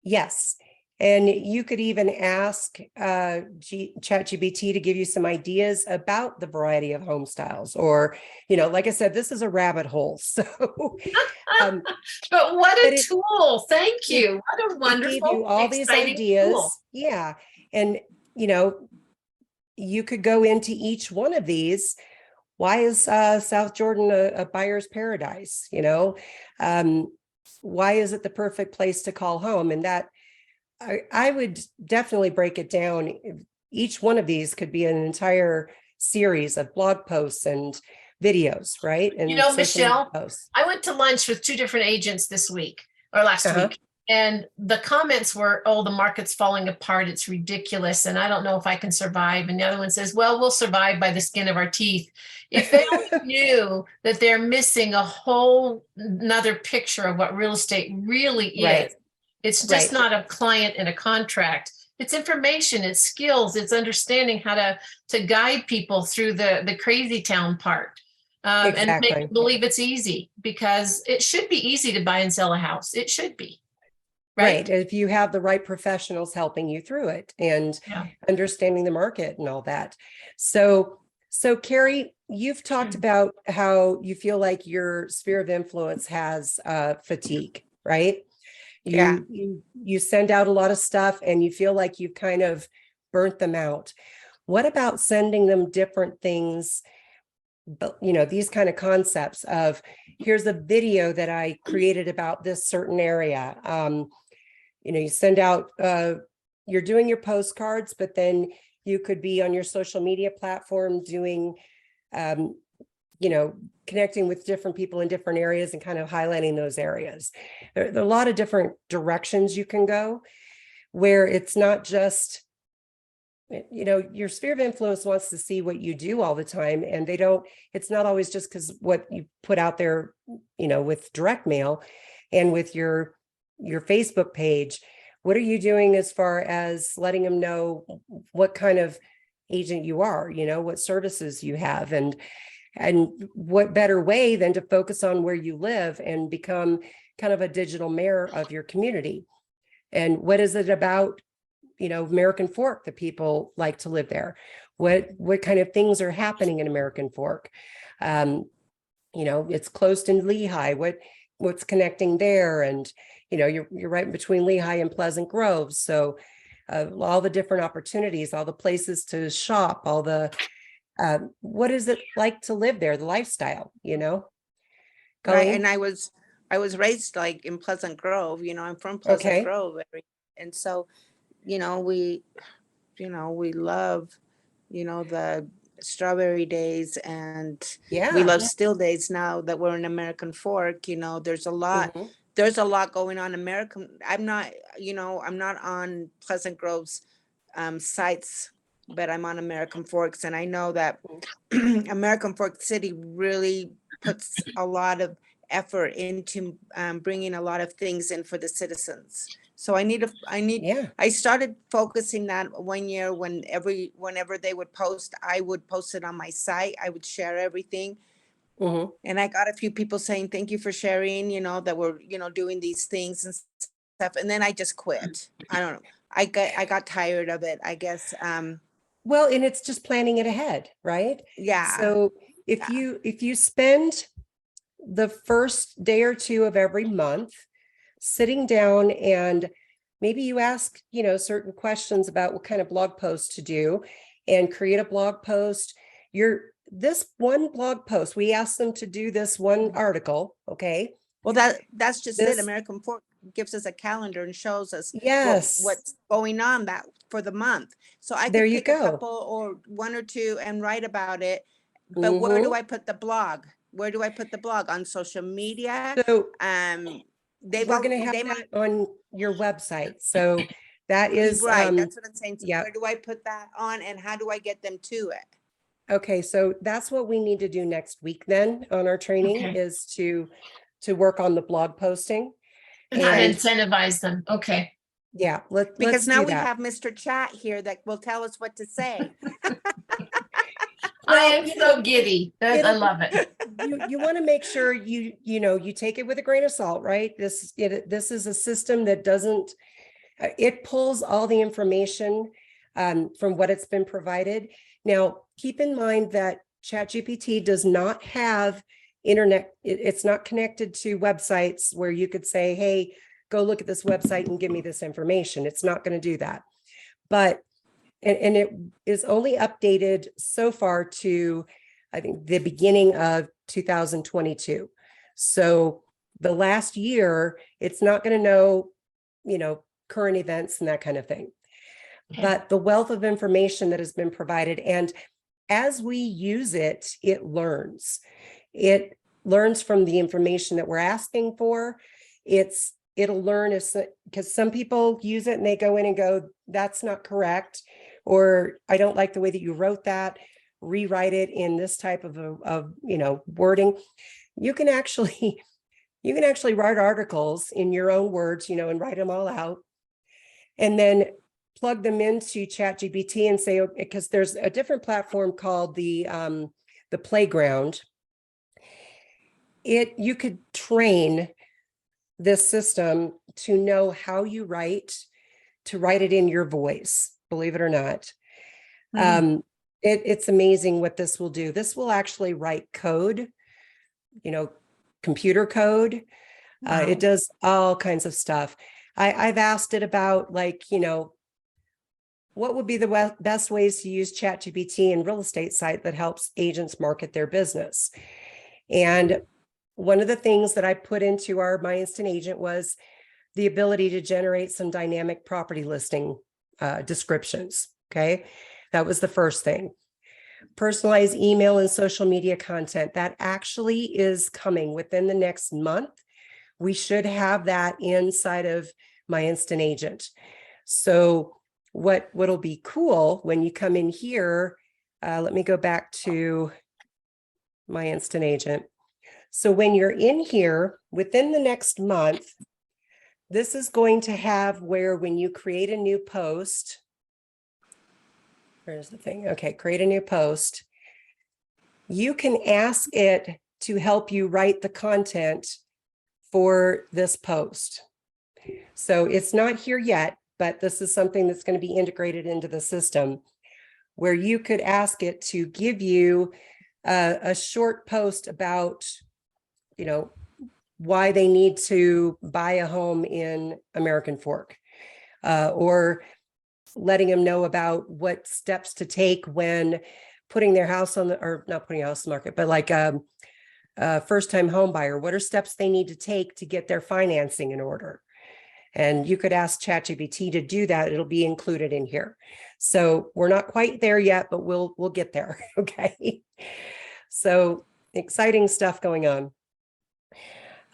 A: Yes. And you could even ask ChatGPT to give you some ideas about the variety of home styles, or, you know, like I said, this is a rabbit hole. So, um,
C: But what
A: but
C: a tool. Thank you. What a
A: it gave
C: wonderful,
A: you all these
C: exciting
A: ideas.
C: tool.
A: Yeah. And, you know, you could go into each one of these. Why is South Jordan a buyer's paradise? You know, why is it the perfect place to call home? And that I would definitely break it down. Each one of these could be an entire series of blog posts and videos, right? And
C: You know,
A: social media
C: Michelle,
A: posts.
C: I went to lunch with 2 different agents this week or last
A: Uh-huh.
C: week. And the comments were, oh, the market's falling apart. It's ridiculous. And I don't know if I can survive. And the other one says, well, we'll survive by the skin of our teeth. If they only knew that they're missing a whole another picture of what real estate really is.
A: Right.
C: It's just
A: Right.
C: not a client and a contract. It's information, it's skills, it's understanding how to guide people through the crazy town part. And make
A: Exactly.
C: them believe it's easy, because it should be easy to buy and sell a house. It should be.
A: Right. If you have the right professionals helping you through it and
C: Yeah.
A: understanding the market and all that. So Carrie, you've talked about how you feel like your sphere of influence has fatigue, right?
B: Yeah.
A: You send out a lot of stuff and you feel like you've kind of burnt them out. What about sending them different things? But you know, these kind of concepts of here's a video that I created about this certain area. You know, you send out you're doing your postcards, but then you could be on your social media platform doing you know, connecting with different people in different areas and kind of highlighting those areas. There are a lot of different directions you can go, where it's not just, you know, your sphere of influence wants to see what you do all the time, and it's not always just because what you put out there, you know, with direct mail and with your Facebook page. What are you doing as far as letting them know what kind of agent you are, you know, what services you have, and what better way than to focus on where you live and become kind of a digital mayor of your community? And what is it about, you know, American Fork that people like to live there? What kind of things are happening in American Fork? You know, it's close to Lehigh. What's connecting there? And, you know, you're right in between Lehigh and Pleasant Grove. So all the different opportunities, all the places to shop, all the what is it like to live there, the lifestyle, you know?
B: Right.
A: Colleen?
B: And I was raised like in Pleasant Grove, you know, I'm from Pleasant
A: Okay.
B: Grove area. And so, you know, we love, you know, Strawberry Days and
A: Yeah.
B: we love Still Days now that we're in American Fork. There's
A: Mhm.
B: a lot going on. I'm not on Pleasant Grove's sites, but I'm on American Forks, and I know that American Fork City really puts a lot of effort into bringing a lot of things in for the citizens. So
A: Yeah.
B: I started focusing that one year whenever they would post, I would post it on my site. I would share everything.
A: Mhm.
B: And I got a few people saying, thank you for sharing, that we're, doing these things and stuff. And then I just quit. I don't know. I got tired of it, I guess.
A: Well, and it's just planning it ahead, right?
B: Yeah.
A: So if you spend the first day or two of every month sitting down and maybe you ask, certain questions about what kind of blog post to do and create a blog post. This one blog post, we asked them to do this one article, okay?
B: Well, that's just it.
A: This,
B: American Fork gives us a calendar and shows us
A: yes,
B: what's going on that for the month. So I
A: there
B: could
A: you
B: pick a
A: go.
B: couple or one or two and write about it. But where
A: Mhm.
B: do I put the blog? Where do I put the blog? On social media?
A: So
B: They've
A: we're
B: all
A: going to have
B: they
A: that
B: might
A: on your website. So that is,
B: right. That's what I'm saying. So
A: yeah.
B: where do I put that on, and how do I get them to it?
A: Okay, so that's what we need to do next week then on our training
C: Okay.
A: is to work on the blog posting.
C: And how to
A: And
C: incentivize them. Okay.
A: yeah, let's
B: Because now
A: do
B: we
A: that.
B: have Mr. Chat here that will tell us what to say.
C: I am so giddy. I
A: it'll-
C: love it.
A: You want to make sure you take it with a grain of salt, right? This is a system that doesn't, it pulls all the information from what it's been provided. Now, keep in mind that ChatGPT does not have internet. It's not connected to websites where you could say, hey, go look at this website and give me this information. It's not going to do that. But, and it is only updated so far to, I think, the beginning of 2022. So the last year, it's not going to know, current events and that kind of thing.
C: Okay.
A: But the wealth of information that has been provided, and as we use it, it learns. It learns from the information that we're asking for. It'll learn because some people use it and they go in and go, that's not correct, or I don't like the way that you wrote that. Rewrite it in this type of wording. You can actually write articles in your own words, and write them all out, and then plug them into ChatGPT and say, okay, because there's a different platform called the Playground. You could train this system to know how you write, to write it in your voice, believe it or not. It's amazing what this will do. This will actually write code, computer code.
C: Wow.
A: It does all kinds of stuff. I've asked it about what would be the best ways to use ChatGPT in real estate site that helps agents market their business. And one of the things that I put into our My Instant Agent was the ability to generate some dynamic property listing descriptions. Okay. That was the first thing. Personalized email and social media content. That actually is coming within the next month. We should have that inside of My Instant Agent. So what'll be cool when you come in here, let me go back to My Instant Agent. So when you're in here within the next month, this is going to have where when you create a new post, where's the thing? Okay, create a new post. You can ask it to help you write the content for this post. So it's not here yet, but this is something that's going to be integrated into the system where you could ask it to give you a short post about, why they need to buy a home in American Fork, or letting them know about what steps to take when putting their house on or not putting a house on the market, but like a first-time home buyer. What are steps they need to take to get their financing in order? And you could ask ChatGPT to do that. It'll be included in here. So we're not quite there yet, but we'll get there. Okay. So exciting stuff going on.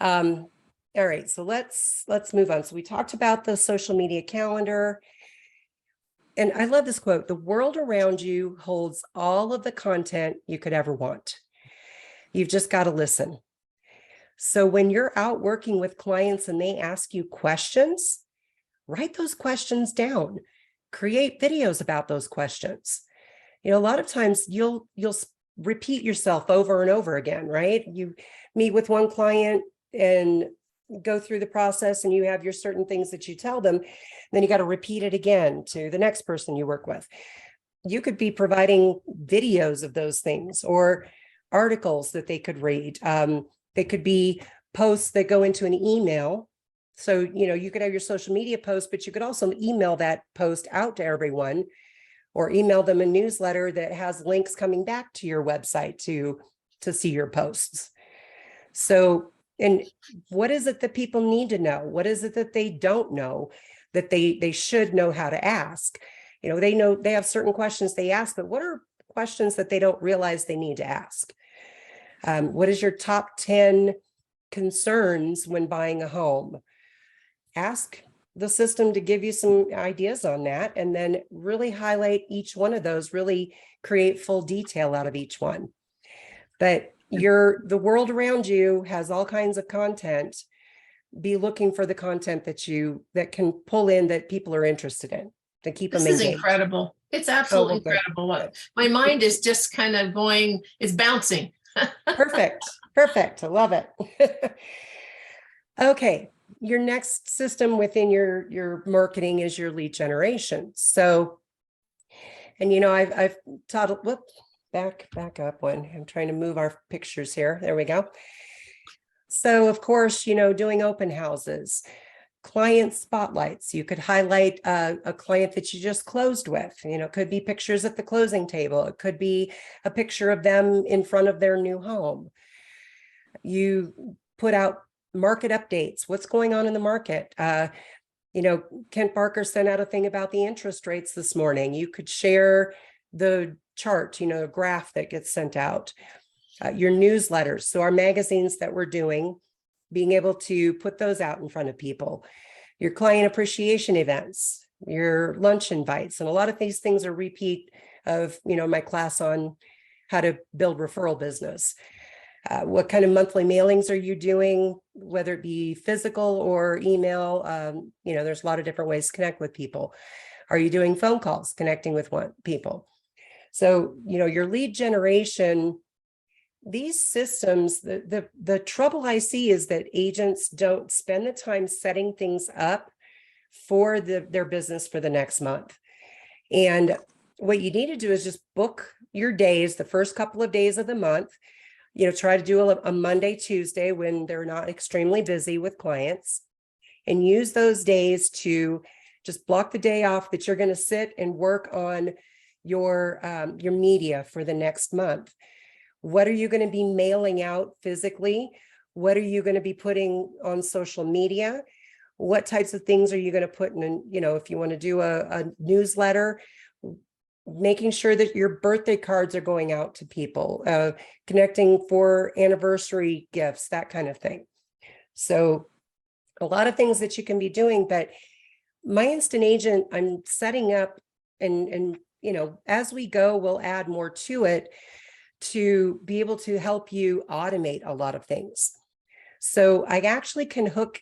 A: All right, so let's move on. So we talked about the social media calendar. And I love this quote: "The world around you holds all of the content you could ever want. You've just got to listen." So when you're out working with clients and they ask you questions, write those questions down. Create videos about those questions. You know, a lot of times you'll repeat yourself over and over again, right? You meet with one client and go through the process and you have your certain things that you tell them. Then you got to repeat it again to the next person you work with. You could be providing videos of those things or articles that they could read. They could be posts that go into an email. So, you know, you could have your social media post, but you could also email that post out to everyone, or email them a newsletter that has links coming back to your website to see your posts. So, and what is it that people need to know? What is it that they don't know that they should know how to ask? You know they have certain questions they ask, but what are questions that they don't realize they need to ask? What is your top 10 concerns when buying a home? Ask the system to give you some ideas on that, and then really highlight each one of those, really create full detail out of each one. But the world around you has all kinds of content. Be looking for the content that can pull in that people are interested in to keep them
C: This is
A: engaged.
C: Incredible. It's absolutely
A: good.
C: incredible. My mind is just kind of going, it's bouncing.
A: Perfect. I love it. Okay. Your next system within your marketing is your lead generation. So, and you know, I've taught, back up one. I'm trying to move our pictures here. There we go. So of course, you know, doing open houses, client spotlights. You could highlight a client that you just closed with. You know, it could be pictures at the closing table. It could be a picture of them in front of their new home. You put out market updates. What's going on in the market? You know, Kent Barker sent out a thing about the interest rates this morning. You could share the chart, you know, a graph that gets sent out. Your newsletters. So our magazines that we're doing, being able to put those out in front of people. Your client appreciation events, your lunch invites, and a lot of these things are repeat of, you know, my class on how to build referral business. What kind of monthly mailings are you doing, whether it be physical or email? You know, there's a lot of different ways to connect with people. Are you doing phone calls, connecting with people? So, you know, your lead generation, these systems, the trouble I see is that agents don't spend the time setting things up for their business for the next month. And what you need to do is just book your days, the first couple of days of the month. You know, try to do a Monday, Tuesday when they're not extremely busy with clients, and use those days to just block the day off that you're going to sit and work on your media for the next month. What are you going to be mailing out physically? What are you going to be putting on social media? What types of things are you going to put in, you know, if you want to do a newsletter, making sure that your birthday cards are going out to people, connecting for anniversary gifts, that kind of thing. So a lot of things that you can be doing, but my instant agent, I'm setting up and, you know, as we go, we'll add more to it to be able to help you automate a lot of things. So I actually can hook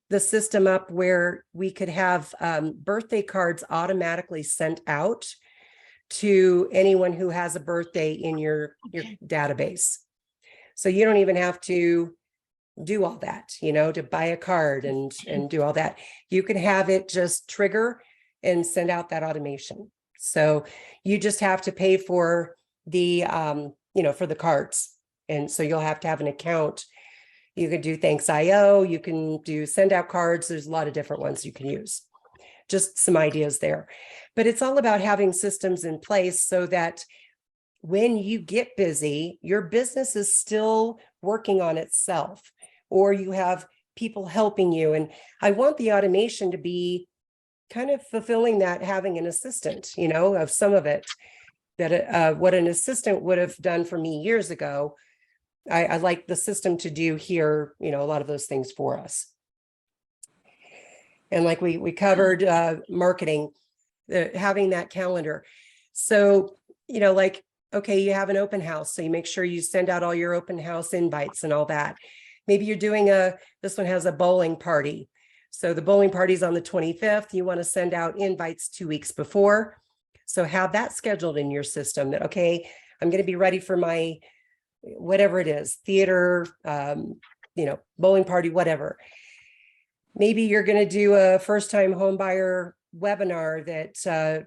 A: the system up where we could have birthday cards automatically sent out to anyone who has a birthday in your database. So you don't even have to do all that, you know, to buy a card and do all that. You can have it just trigger and send out that automation. So you just have to pay for the, you know, for the cards. And so you'll have to have an account. You can do Thanks.io, you can do send out cards. There's a lot of different ones you can use. Just some ideas there. But it's all about having systems in place so that when you get busy, your business is still working on itself, or you have people helping you. And I want the automation to be kind of fulfilling that, having an assistant, of some of it, that what an assistant would have done for me years ago. I like the system to do here, a lot of those things for us. And like we covered marketing, having that calendar. So, like, okay, you have an open house. So you make sure you send out all your open house invites and all that. Maybe you're doing this one has a bowling party. So the bowling party's on the 25th. You want to send out invites 2 weeks before. So have that scheduled in your system that, okay, I'm going to be ready for my, whatever it is, theater, bowling party, whatever. Maybe you're going to do a first-time home buyer webinar that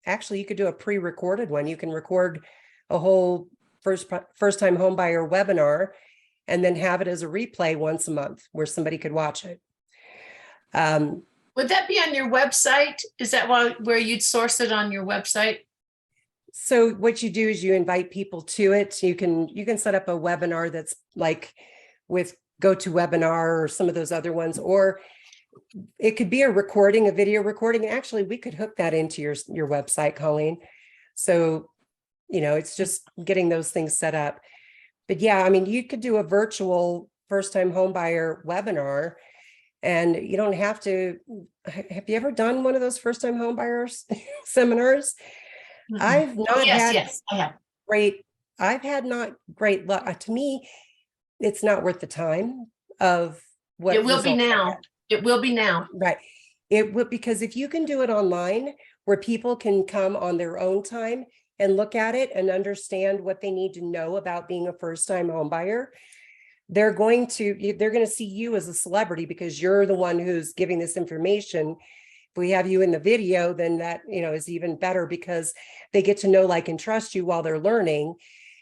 A: actually you could do a pre-recorded one. You can record a whole first-time home buyer webinar and then have it as a replay once a month where somebody could watch it.
C: Would that be on your website? Is that where you'd source it on your website?
A: So what you do is you invite people to it. You can set up a webinar that's like with GoToWebinar or some of those other ones, or it could be a video recording. Actually, we could hook that into your website, Colleen. So, it's just getting those things set up. But yeah, I mean, you could do a virtual first-time home buyer webinar, and you don't have to. Have you ever done one of those first-time home buyers seminars?
C: Mhm.
A: I've not had
C: Yes, I have.
A: I've had not great luck. To me, it's not worth the time of what
C: It will be
A: results I
C: now.
A: get.
C: It will be now.
A: Right. It would, because if you can do it online where people can come on their own time and look at it and understand what they need to know about being a first-time home buyer, they're going to see you as a celebrity because you're the one who's giving this information. If we have you in the video, then that, is even better because they get to know, like, and trust you while they're learning.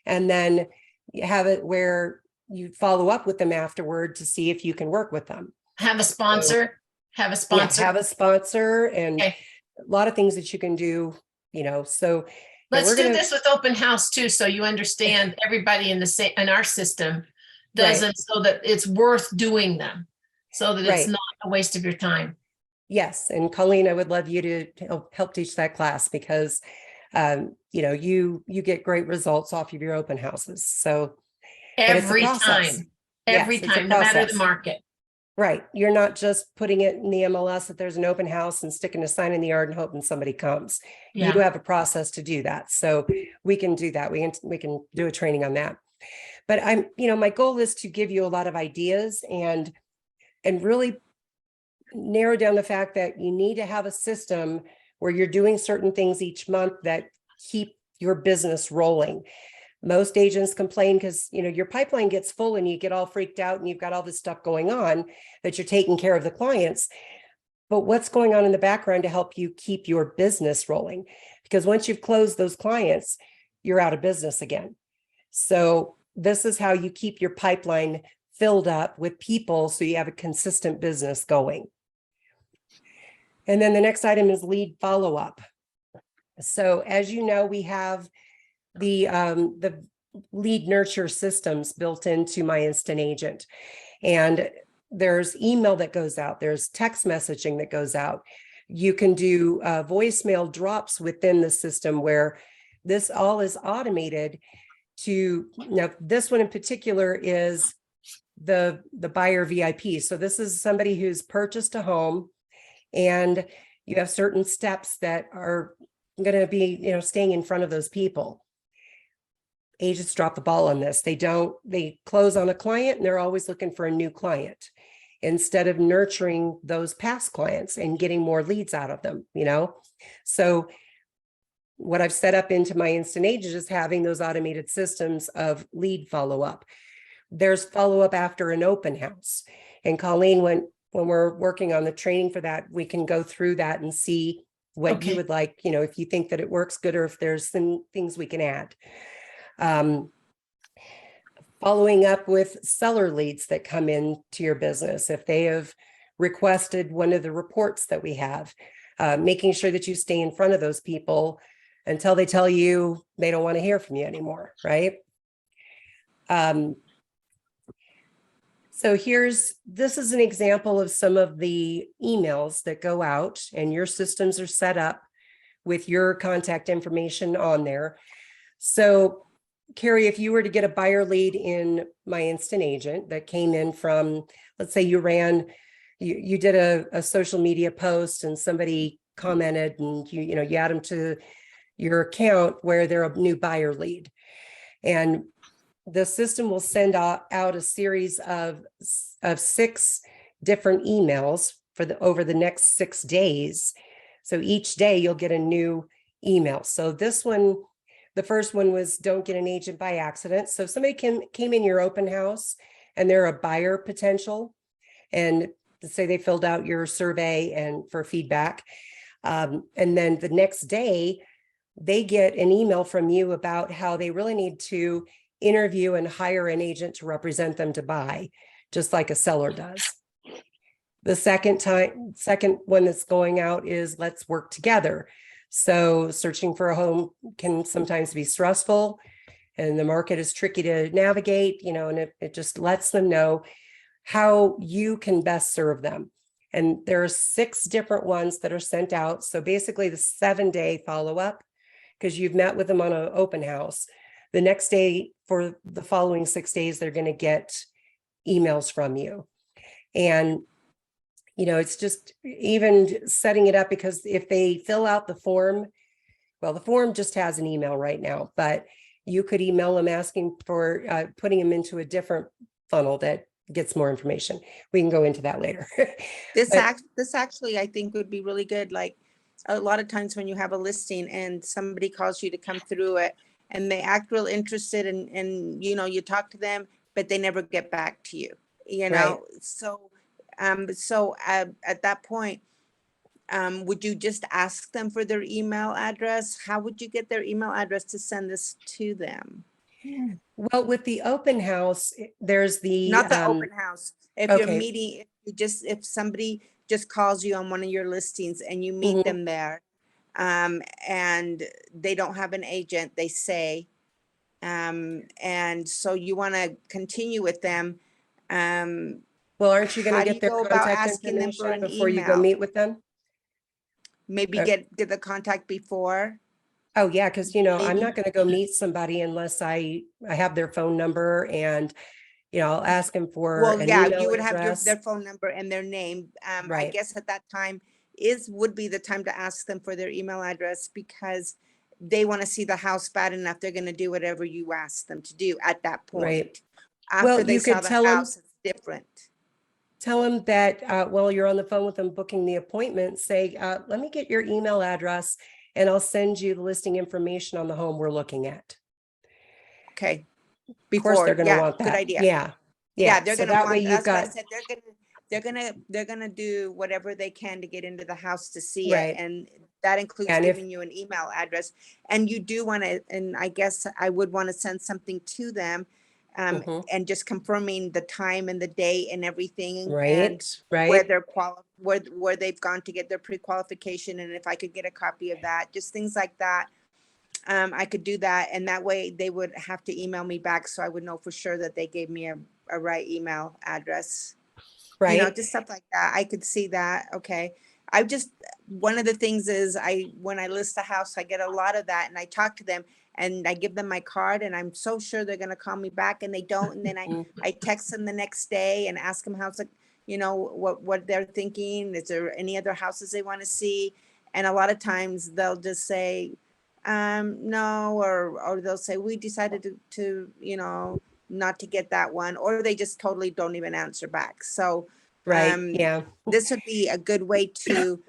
A: And then you have it where you follow up with them afterward to see if you can work with them.
C: Have a sponsor. Have a
A: Yeah,
C: sponsor.
A: have a sponsor and
C: Okay.
A: a lot of things that you can do, so. yeah,
C: Let's
A: we're
C: do
A: gonna-
C: this with open house too, so you understand everybody in our system does
A: Right.
C: it so that it's worth doing them, so that it's
A: Right.
C: not a waste of your time.
A: Yes, and Colleen, I would love you to help teach that class because, you get great results off of your open houses. So, but it's a
C: Every
A: process.
C: time, every
A: Yes, it's a
C: time, no matter the
A: process.
C: market.
A: Right. You're not just putting it in the MLS that there's an open house and sticking a sign in the yard and hoping somebody comes. You
C: Yeah.
A: have a process to do that. So we can do that. We can do a training on that. But my goal is to give you a lot of ideas and really narrow down the fact that you need to have a system where you're doing certain things each month that keep your business rolling. Most agents complain because, your pipeline gets full and you get all freaked out and you've got all this stuff going on that you're taking care of the clients. But what's going on in the background to help you keep your business rolling? Because once you've closed those clients, you're out of business again. So this is how you keep your pipeline filled up with people so you have a consistent business going. And then the next item is lead follow-up. So as you know, we have the lead nurture systems built into My Instant Agent. And there's email that goes out, there's text messaging that goes out. You can do voicemail drops within the system where this all is automated to, now this one in particular is the buyer VIP. So this is somebody who's purchased a home and you have certain steps that are going to be, staying in front of those people. Agents drop the ball on this. They close on a client and they're always looking for a new client instead of nurturing those past clients and getting more leads out of them, So what I've set up into My Instant Agent is having those automated systems of lead follow-up. There's follow-up after an open house. And Colleen, when we're working on the training for that, we can go through that and see what
C: Okay.
A: you would like, if you think that it works good or if there's some things we can add. Following up with seller leads that come into your business, if they have requested one of the reports that we have, making sure that you stay in front of those people until they tell you they don't want to hear from you anymore, right? So this is an example of some of the emails that go out, and your systems are set up with your contact information on there. So Carrie, if you were to get a buyer lead in My Instant Agent that came in from, let's say you did a social media post and somebody commented, and you add them to your account where they're a new buyer lead. And the system will send out a series of 6 different emails over the next 6 days. So each day you'll get a new email. So this one, the first one was don't get an agent by accident. So if somebody came in your open house and they're a buyer potential, and say they filled out your survey and for feedback, and then the next day they get an email from you about how they really need to interview and hire an agent to represent them to buy, just like a seller does. The second one that's going out is let's work together. So searching for a home can sometimes be stressful, and the market is tricky to navigate, and it just lets them know how you can best serve them. And there are 6 different ones that are sent out. So basically the 7-day follow-up, because you've met with them on an open house. The next day, for the following 6 days, they're going to get emails from you. And, it's just even setting it up, because if they fill out the form, well, the form just has an email right now, but you could email them asking for putting them into a different funnel that gets more information. We can go into that later.
B: This actually, I think, would be really good. Like a lot of times when you have a listing and somebody calls you to come through it, and they act real interested, and you talk to them, but they never get back to you.
A: Right.
B: So at that point, would you just ask them for their email address? How would you get their email address to send this to them?
A: Well, with the open house, there's the
B: Not the open house. If you're
A: okay.
B: meeting, if somebody just calls you on one of your listings and you meet
A: Mhm.
B: them there, and they don't have an agent, they say, and so you want to continue with them.
A: Well, aren't you going to
B: How do
A: get
B: you
A: their
B: go about
A: contact
B: asking them for
A: information
B: an
A: before you go
B: email?
A: meet with them?
B: Maybe get the contact before.
A: Oh, yeah, because I'm
B: Maybe.
A: not going to go meet somebody unless I have their phone number, and I'll ask them for
B: Well,
A: an
B: yeah,
A: email
B: you would have
A: address.
B: their phone number and their name. I
A: Right.
B: guess at that time would be the time to ask them for their email address, because they want to see the house bad enough. They're going to do whatever you ask them to do at that
A: Right.
B: point. After
A: Well,
B: they
A: you
B: saw
A: could
B: the
A: tell them
B: house, it's different.
A: that while you're on the phone with them booking the appointment, say, let me get your email address and I'll send you the listing information on the home we're looking at.
B: Okay.
A: Of course, they're
B: Before,
A: going to
B: yeah,
A: want
B: good
A: that.
B: idea.
A: Yeah.
B: Yeah,
A: Yeah.
B: they're
A: So
B: gonna
A: that way
B: want,
A: you've
B: that's why I
A: got,
B: said they're gonna do whatever they can to get into the house to see it.
A: right.
B: And that includes
A: And if,
B: giving you an email address. And you do want to, and I guess I would want to send something to them,
A: mhm,
B: and just confirming the time and the date and everything, and
A: right.
B: where
A: Right.
B: they're where they've gone to get their pre-qualification, and if I could get a copy of that, just things like that. I could do that, and that way they would have to email me back so I would know for sure that they gave me a right email address.
A: Right.
B: Just stuff like that. I could see that. Okay. One of the things is when I list a house, I get a lot of that, and I talk to them and I give them my card, and I'm so sure they're going to call me back, and they don't. And then
A: Mhm.
B: I text them the next day and ask them how's it, what they're thinking. Is there any other houses they want to see? And a lot of times they'll just say, no, or they'll say, we decided to, not to get that one, or they just totally don't even answer back. So,
A: Right. Yeah.
B: this would be a good way to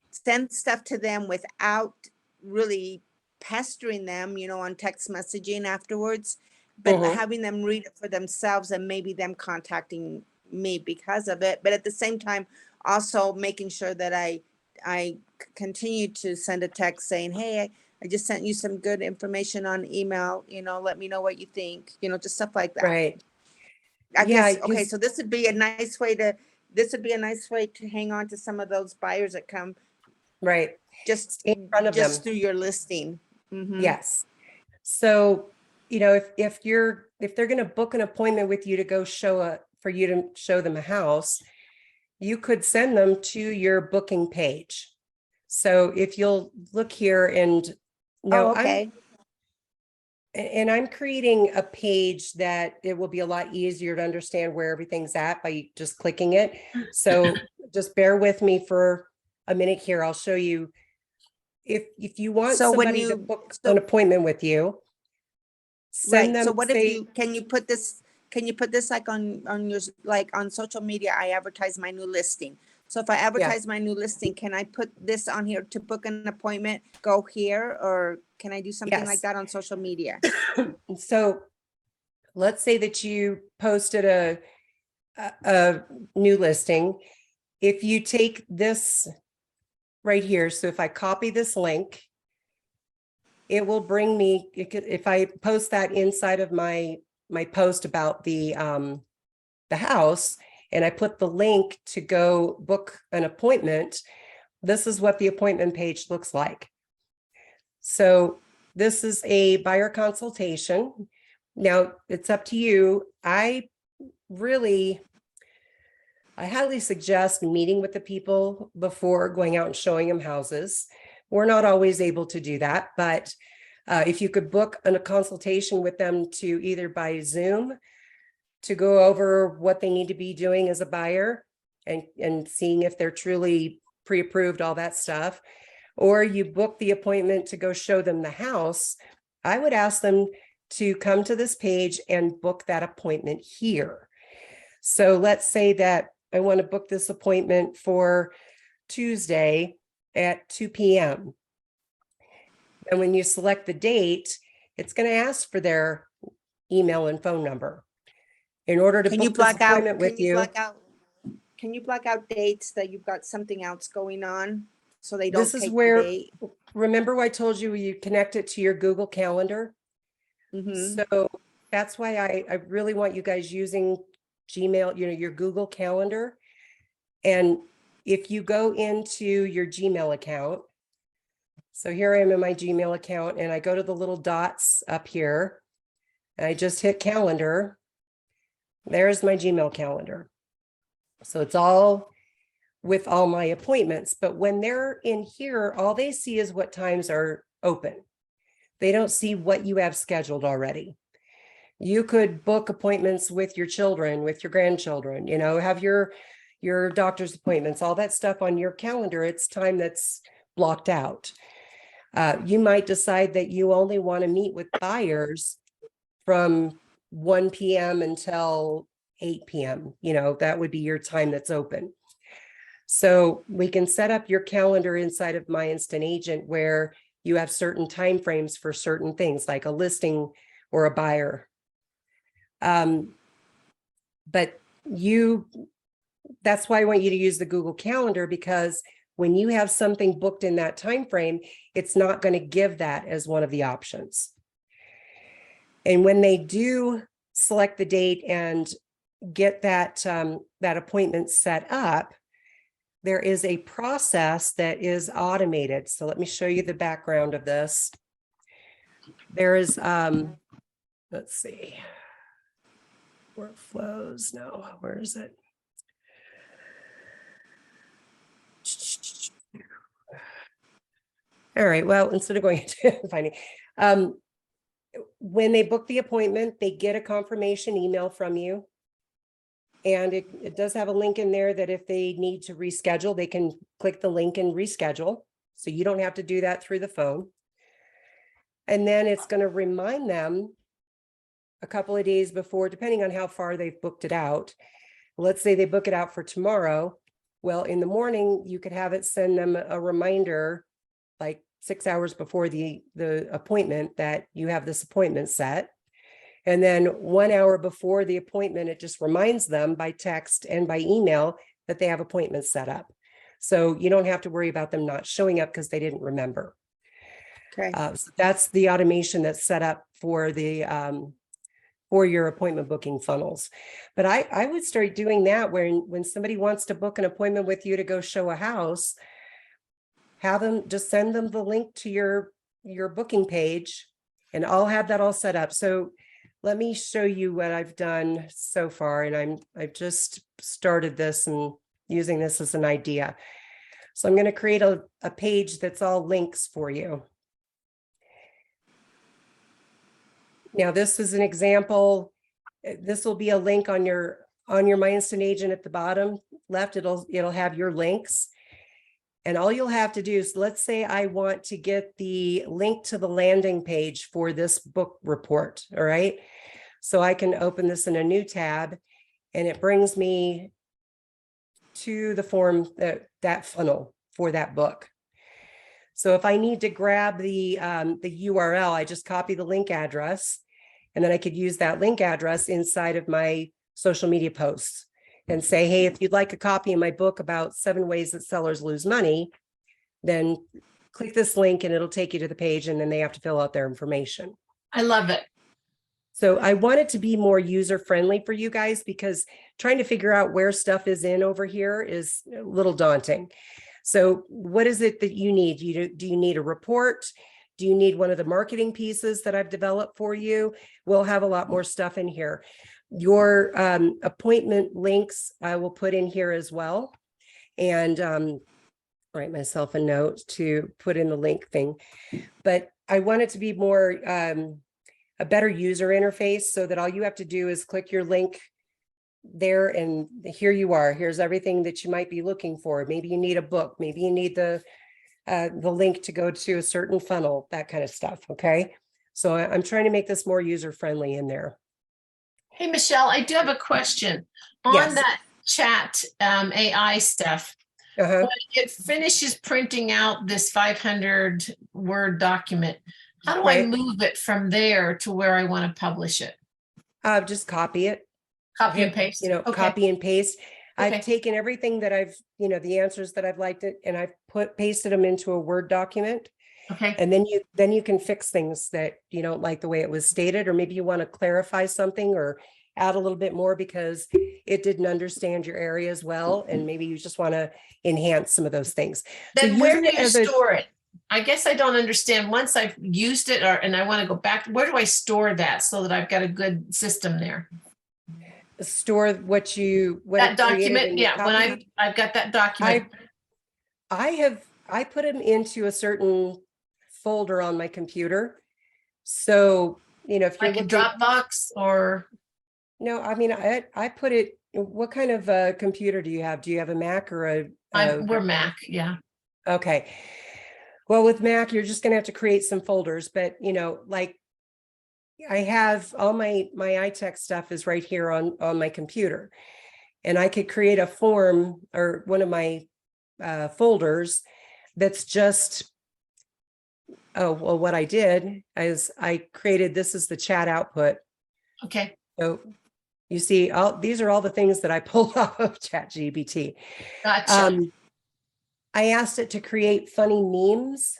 B: send stuff to them without really pestering them, on text messaging afterwards, but
A: Mhm.
B: having them read it for themselves, and maybe them contacting me because of it. But at the same time, also making sure that I continue to send a text saying, hey, I just sent you some good information on email, let me know what you think, just stuff like that.
A: Right.
B: I
A: Yeah.
B: guess, okay,
A: Because
B: so this would be a nice way to hang on to some of those buyers that come
A: right.
B: just
A: Stay in front of them.
B: through your listing. Mm-hmm.
A: Yes. So, if they're going to book an appointment with you to go show a for you to show them a house, you could send them to your booking page. So if you'll look here and now
B: Oh, okay.
A: I'm creating a page that it will be a lot easier to understand where everything's at by just clicking it. So just bear with me for a minute here. I'll show you. If you want
B: So when
A: somebody to
B: you-
A: book
B: so-
A: an appointment with you, send
B: Right, so
A: them,
B: what if
A: say,
B: you, can you put this like on your, like on social media, I advertise my new listing. So if I advertise my new listing, can I put this on here to book an appointment, go here, or can I do something like
A: Yes.
B: that on social media?
A: so let's say that you posted a new listing. If you take this right here, so if I copy this link, it will bring me, if I post that inside of my post about the house, and I put the link to go book an appointment, this is what the appointment page looks like. So this is a buyer consultation. Now it's up to you. I highly suggest meeting with the people before going out and showing them houses. We're not always able to do that, but if you could book a consultation with them to either by Zoom to go over what they need to be doing as a buyer and seeing if they're truly pre-approved, all that stuff, or you book the appointment to go show them the house, I would ask them to come to this page and book that appointment here. So let's say that I want to book this appointment for Tuesday at 2 p.m. And when you select the date, it's going to ask for their email and phone number. In order to
B: Can you
A: book this
B: block out,
A: appointment with you,
B: can you block out dates that you've got something else going on? So they don't
A: this is
B: take the
A: where,
B: date?
A: remember I told you you connect it to your Google Calendar?
B: Mhm.
A: So that's why I really want you guys using Gmail, your Google Calendar. And if you go into your Gmail account, so here I am in my Gmail account, and I go to the little dots up here, and I just hit calendar. There's my Gmail calendar. So it's all with all my appointments, but when they're in here, all they see is what times are open. They don't see what you have scheduled already. You could book appointments with your children, with your grandchildren, have your doctor's appointments, all that stuff on your calendar. It's time that's blocked out. You might decide that you only want to meet with buyers from 1 p.m. until 8 p.m. That would be your time that's open. So we can set up your calendar inside of My Instant Agent where you have certain timeframes for certain things like a listing or a buyer. But that's why I want you to use the Google Calendar, because when you have something booked in that time frame, it's not going to give that as one of the options. And when they do select the date and get that appointment set up, there is a process that is automated. So let me show you the background of this. There is, let's see, workflows. No, where is it? All right, well, instead of going into finding, when they book the appointment, they get a confirmation email from you. And it does have a link in there that if they need to reschedule, they can click the link and reschedule. So you don't have to do that through the phone. And then it's going to remind them a couple of days before, depending on how far they've booked it out. Let's say they book it out for tomorrow. Well, in the morning, you could have it send them a reminder like 6 hours before the appointment that you have this appointment set. And then 1 hour before the appointment, it just reminds them by text and by email that they have appointments set up. So you don't have to worry about them not showing up because they didn't remember.
B: Okay.
A: So that's the automation that's set up for the for your appointment booking funnels. But I would start doing that when somebody wants to book an appointment with you to go show a house, have them just send them the link to your booking page, and I'll have that all set up. So let me show you what I've done so far. And I've just started this and using this as an idea. So I'm going to create a page that's all links for you. Now, this is an example. This will be a link on your My Instant Agent at the bottom left. It'll have your links. And all you'll have to do is, let's say I want to get the link to the landing page for this book report. All right. So I can open this in a new tab and it brings me to the form that funnel for that book. So if I need to grab the URL, I just copy the link address, and then I could use that link address inside of my social media posts and say, hey, if you'd like a copy of my book about 7 ways that sellers lose money, then click this link and it'll take you to the page, and then they have to fill out their information.
C: I love it.
A: So I want it to be more user-friendly for you guys, because trying to figure out where stuff is in over here is a little daunting. So what is it that you need? Do you need a report? Do you need one of the marketing pieces that I've developed for you? We'll have a lot more stuff in here. Your appointment links I will put in here as well. And write myself a note to put in the link thing. But I want it to be more a better user interface, so that all you have to do is click your link there, and here you are. Here's everything that you might be looking for. Maybe you need a book. Maybe you need the link to go to a certain funnel, that kind of stuff. Okay. So I'm trying to make this more user friendly in there.
C: Hey, Michelle, I do have a question on
A: Yes.
C: that chat AI stuff.
A: Uh-huh.
C: When it finishes printing out this 500 word document, how do I
A: Right.
C: move it from there to where I want to publish it?
A: Just copy it.
C: Copy and paste? Okay.
A: Copy and paste.
C: Okay.
A: I've taken everything that I've, the answers that I've liked it, and I've pasted them into a Word document.
C: Okay.
A: And then you can fix things that you don't like the way it was stated, or maybe you want to clarify something or add a little bit more because it didn't understand your area as well. And maybe you just want to enhance some of those things.
C: Then
A: So
C: where
A: use
C: do
A: it
C: you
A: as a-
C: store it? I guess I don't understand. Once I've used it and I want to go back, where do I store that so that I've got a good system there?
A: Store what
C: That
A: it created
C: document,
A: in your
C: yeah, when
A: copy.
C: I've got that document.
A: I put them into a certain folder on my computer. So, if you're
C: Like a
A: looking,
C: Dropbox or,
A: no, I mean, I put it, what kind of computer do you have? Do you have a Mac or
C: we're Mac, yeah.
A: Okay. Well, with Mac, you're just going to have to create some folders, but like I have all my iTech stuff is right here on my computer, and I could create a form or one of my folders that's just, oh, well, what I did is I created, this is the chat output.
C: Okay.
A: So you see, these are all the things that I pulled off of ChatGPT.
C: Gotcha.
A: I asked it to create funny memes.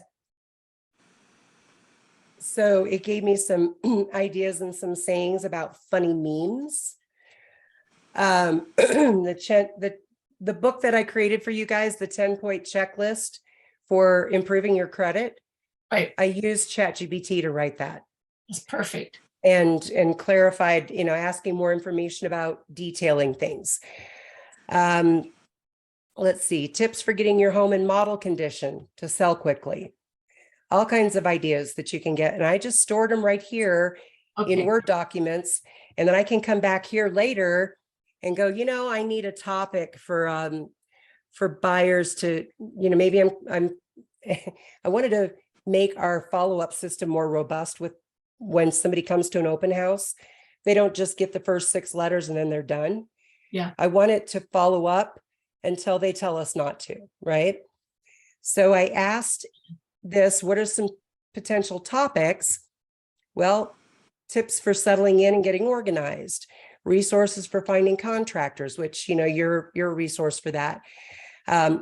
A: So it gave me some ideas and some sayings about funny memes. The book that I created for you guys, the 10-point checklist for improving your credit,
C: Right.
A: I used ChatGPT to write that.
C: It's perfect.
A: And clarified, asking more information about detailing things. Let's see, tips for getting your home in model condition to sell quickly. All kinds of ideas that you can get. And I just stored them right here in
C: Okay.
A: Word documents. And then I can come back here later and go, I need a topic for buyers to, maybe I wanted to make our follow-up system more robust with when somebody comes to an open house. They don't just get the first 6 letters and then they're done.
C: Yeah.
A: I want it to follow up until they tell us not to, right? So I asked this, what are some potential topics? Well, tips for settling in and getting organized, resources for finding contractors, which, you're a resource for that.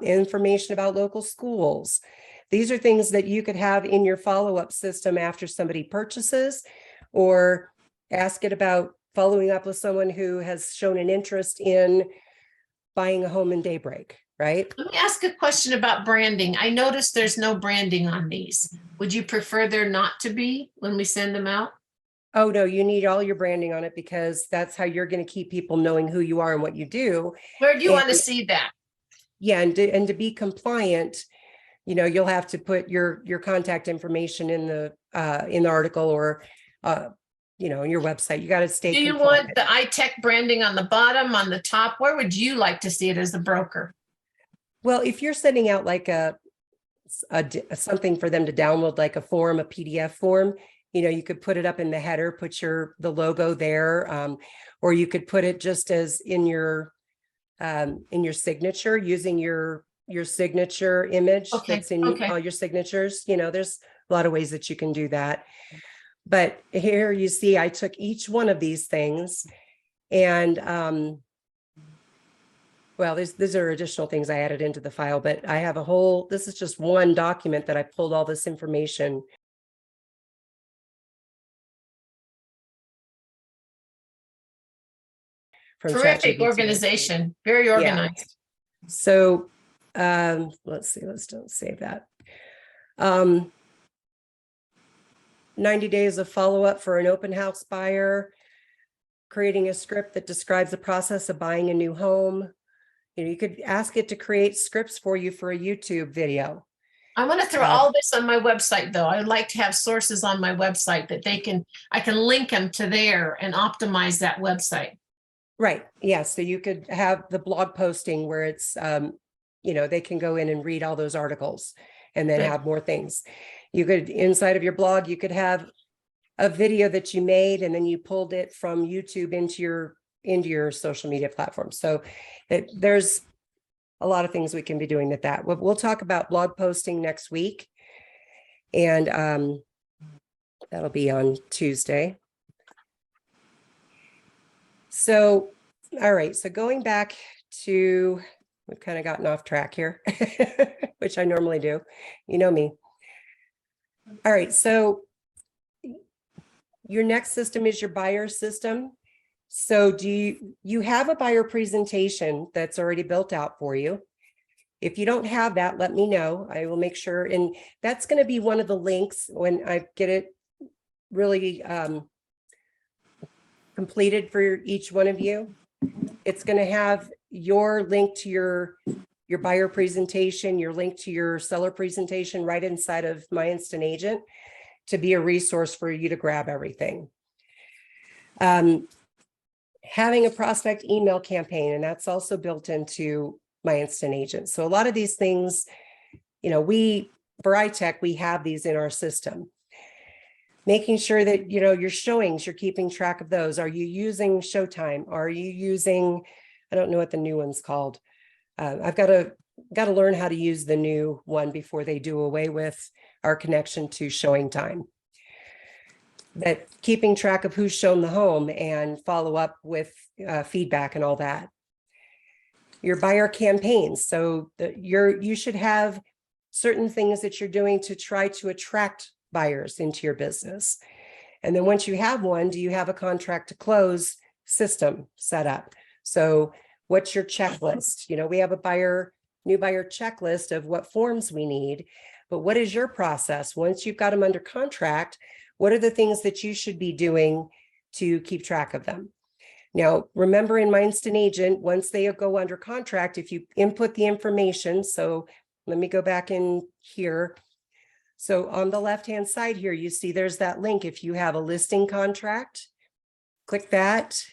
A: Information about local schools. These are things that you could have in your follow-up system after somebody purchases, or ask it about following up with someone who has shown an interest in buying a home in Daybreak, right?
C: Let me ask a question about branding. I noticed there's no branding on these. Would you prefer there not to be when we send them out?
A: Oh, no, you need all your branding on it because that's how you're going to keep people knowing who you are and what you do.
C: Where do you want to
A: And-
C: see that?
A: Yeah, and to be compliant, you'll have to put your contact information in the article or on your website. You got to stay
C: Do you
A: compliant.
C: want the iTech branding on the bottom, on the top? Where would you like to see it as the broker?
A: Well, if you're sending out like something for them to download, like a form, a PDF form, you could put it up in the header, put the logo there, or you could put it just as in your signature, using your signature image
C: Okay,
A: that's in
C: okay.
A: all your signatures. There's a lot of ways that you can do that. But here you see, I took each one of these things and, well, these are additional things I added into the file, but I have this is just one document that I pulled all this information from
C: Terrific
A: ChatGPT.
C: organization, very organized.
A: So let's see, don't save that. 90 days of follow-up for an open house buyer, creating a script that describes the process of buying a new home. You could ask it to create scripts for you for a YouTube video.
C: I want to throw all this on my website though. I would like to have sources on my website that I can link them to there and optimize that website.
A: Right. Yeah. So you could have the blog posting where it's, they can go in and read all those articles and then
C: Good.
A: have more things. You could, inside of your blog, you could have a video that you made and then you pulled it from YouTube into your social media platform. So there's a lot of things we can be doing with that. We'll talk about blog posting next week. And that'll be on Tuesday. So, all right. So going back to, we've kind of gotten off track here, which I normally do. You know me. All right. So your next system is your buyer system. So do you have a buyer presentation that's already built out for you? If you don't have that, let me know. I will make sure. And that's going to be one of the links when I get it really completed for each one of you. It's going to have your link to your buyer presentation, your link to your seller presentation right inside of My Instant Agent to be a resource for you to grab everything. Having a prospect email campaign, and that's also built into My Instant Agent. So a lot of these things, for iTech, we have these in our system. Making sure that, your showings, you're keeping track of those. Are you using Showtime? Are you using, I don't know what the new one's called. I've got to learn how to use the new one before they do away with our connection to Showing Time. That keeping track of who's shown the home and follow up with feedback and all that. Your buyer campaigns. So you should have certain things that you're doing to try to attract buyers into your business. And then once you have one, do you have a contract to close system set up? So what's your checklist? We have a new buyer checklist of what forms we need, but what is your process? Once you've got them under contract, what are the things that you should be doing to keep track of them? Now, remember in My Instant Agent, once they go under contract, if you input the information, so let me go back in here. So on the left-hand side here, you see there's that link. If you have a listing contract, click that,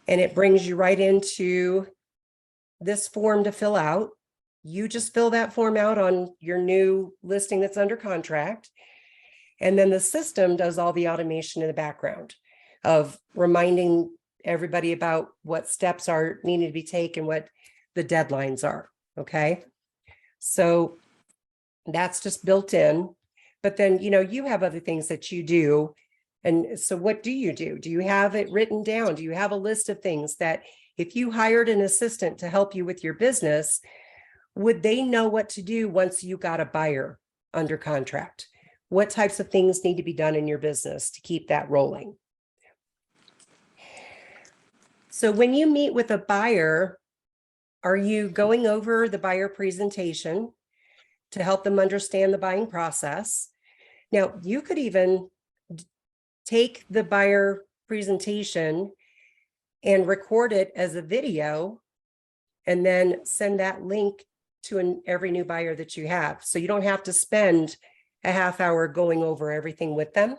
A: and it brings you right into this form to fill out. You just fill that form out on your new listing that's under contract. And then the system does all the automation in the background of reminding everybody about what steps are needing to be taken, what the deadlines are. Okay. So that's just built in. But then, you have other things that you do. And so what do you do? Do you have it written down? Do you have a list of things that if you hired an assistant to help you with your business, would they know what to do once you got a buyer under contract? What types of things need to be done in your business to keep that rolling? So when you meet with a buyer, are you going over the buyer presentation to help them understand the buying process? Now, you could even take the buyer presentation and record it as a video, and then send that link to every new buyer that you have. So you don't have to spend a half hour going over everything with them.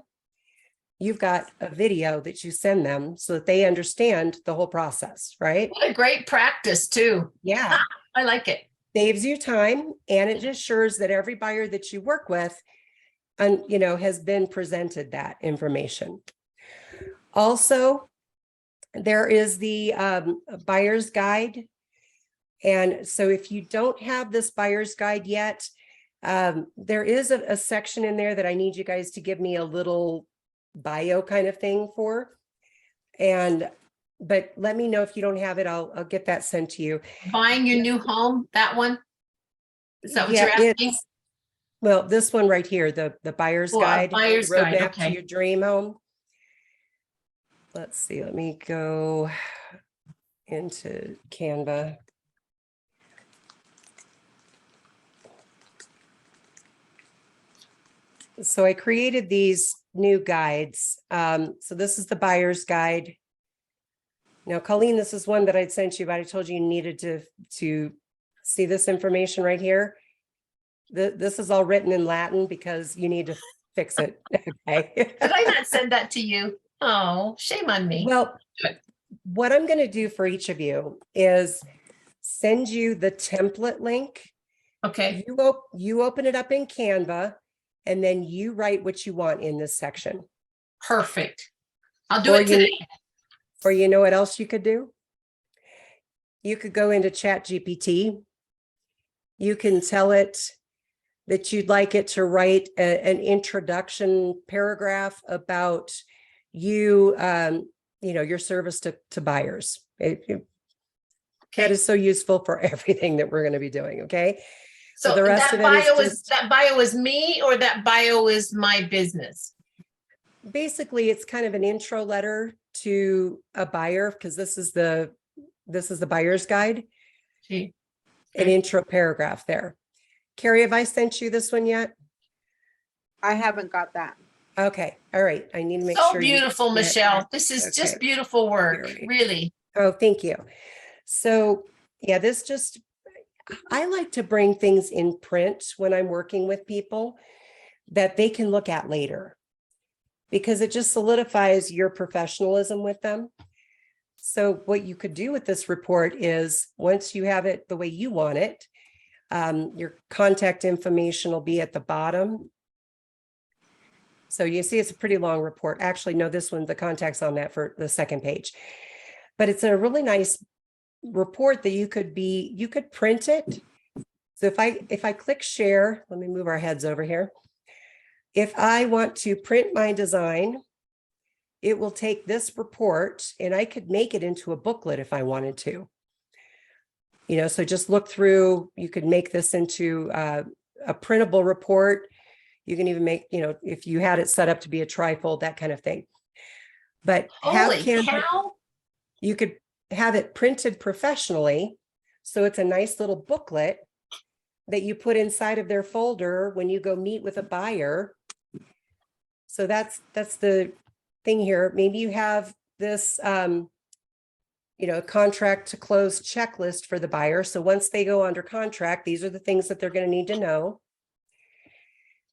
A: You've got a video that you send them so that they understand the whole process, right?
C: What a great practice too.
A: Yeah.
C: I like it.
A: Saves you time, and it ensures that every buyer that you work with, has been presented that information. Also, there is the buyer's guide. And so if you don't have this buyer's guide yet, there is a section in there that I need you guys to give me a little bio kind of thing for. But let me know if you don't have it. I'll get that sent to you.
C: Buying your new home, that one? Is that what
A: Yeah,
C: you're asking?
A: Well, this one right here, the buyer's
C: Oh, a
A: guide,
C: buyer's guide,
A: roadmap to
C: okay.
A: your dream home. Let's see, let me go into Canva. So I created these new guides. So this is the buyer's guide. Now, Colleen, this is one that I'd sent you, but I told you needed to see this information right here. This is all written in Latin because you need to fix it. Okay.
C: Did I not send that to you? Oh, shame on me.
A: Well,
C: Good.
A: what I'm going to do for each of you is send you the template link.
C: Okay,
A: You open it up in Canva, and then you write what you want in this section.
C: perfect. I'll do
A: Or
C: it
A: you-
C: today.
A: Or you know what else you could do? You could go into ChatGPT. You can tell it that you'd like it to write an introduction paragraph about you, your service to buyers. That is so useful for everything that we're going to be doing. Okay.
C: So
A: the rest
C: that
A: of it is
C: bio is
A: just-
C: that bio is me, or that bio is my business?
A: Basically, it's kind of an intro letter to a buyer, because this is the buyer's guide,
C: Gee,
A: an
C: Okay.
A: intro paragraph there. Carrie, have I sent you this one yet?
B: I haven't got that.
A: Okay, all right. I need to make
C: So
A: sure. you
C: beautiful,
A: get
C: Michelle.
A: that.
C: This is
A: Okay.
C: just beautiful work,
A: Here we-
C: really.
A: Oh, thank you. So yeah, I like to bring things in print when I'm working with people that they can look at later, because it just solidifies your professionalism with them. So what you could do with this report is, once you have it the way you want it, your contact information will be at the bottom. So you see, it's a pretty long report. Actually, no, this one, the contact's on that for the second page. But it's a really nice report that you could print it. So if I click share, let me move our heads over here. If I want to print my design, it will take this report, and I could make it into a booklet if I wanted to. So just look through, you could make this into a printable report. You can even make, if you had it set up to be a trifold, that kind of thing. But
C: Holy
A: Canva,
C: cow.
A: you could have it printed professionally. So it's a nice little booklet that you put inside of their folder when you go meet with a buyer. So that's the thing here. Maybe you have this, contract to close checklist for the buyer. So once they go under contract, these are the things that they're going to need to know.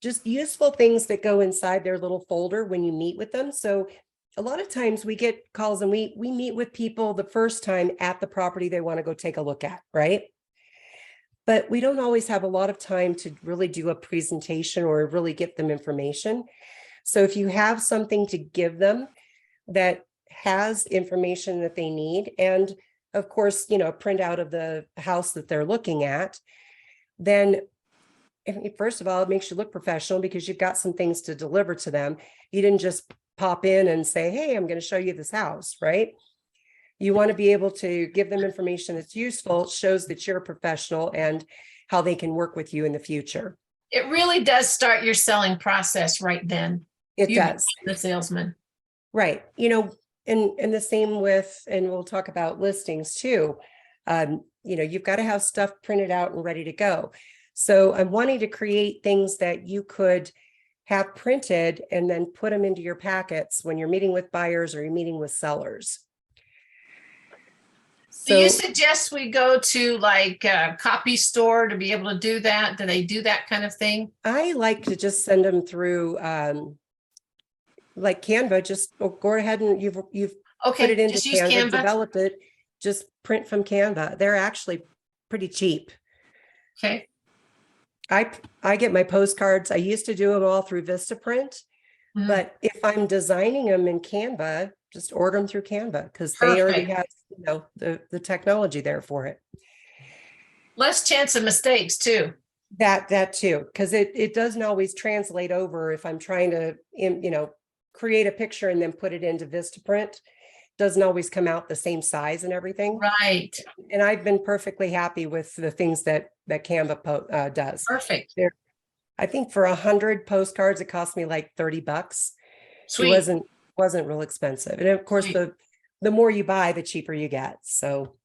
A: Just useful things that go inside their little folder when you meet with them. So a lot of times we get calls and we meet with people the first time at the property they want to go take a look at, right? But we don't always have a lot of time to really do a presentation or really get them information. So if you have something to give them that has information that they need, and of course, a printout of the house that they're looking at, then first of all, it makes you look professional because you've got some things to deliver to them. You didn't just pop in and say, hey, I'm going to show you this house, right? You want to be able to give them information that's useful, shows that you're a professional and how they can work with you in the future.
C: It really does start your selling process right then.
A: It
C: You
A: does.
C: become the salesman.
A: Right. And the same with, and we'll talk about listings too. You've got to have stuff printed out and ready to go. So I'm wanting to create things that you could have printed and then put them into your packets when you're meeting with buyers or you're meeting with sellers.
C: Do you
A: So
C: suggest we go to like a copy store to be able to do that? Do they do that kind of thing?
A: I like to just send them through like Canva, just go ahead and you've put it
C: Okay,
A: into
C: just use
A: Canva,
C: Canva.
A: developed it, just print from Canva. They're actually pretty cheap.
C: Okay,
A: I get my postcards. I used to do them all through Vistaprint,
C: Mhm.
A: but if I'm designing them in Canva, just order them through Canva because they already
C: Perfect.
A: have, you know, the technology there for it.
C: Less chance of mistakes too.
A: That too, because it doesn't always translate over if I'm trying to, you know, create a picture and then put it into Vistaprint. Doesn't always come out the same size and everything.
C: Right,
A: And I've been perfectly happy with the things that Canva does.
C: perfect,
A: I think for 100 postcards, it cost me like $30. It
C: sweet.
A: wasn't real expensive. And of course,
C: Sweet.
A: the more you buy, the cheaper you get. So,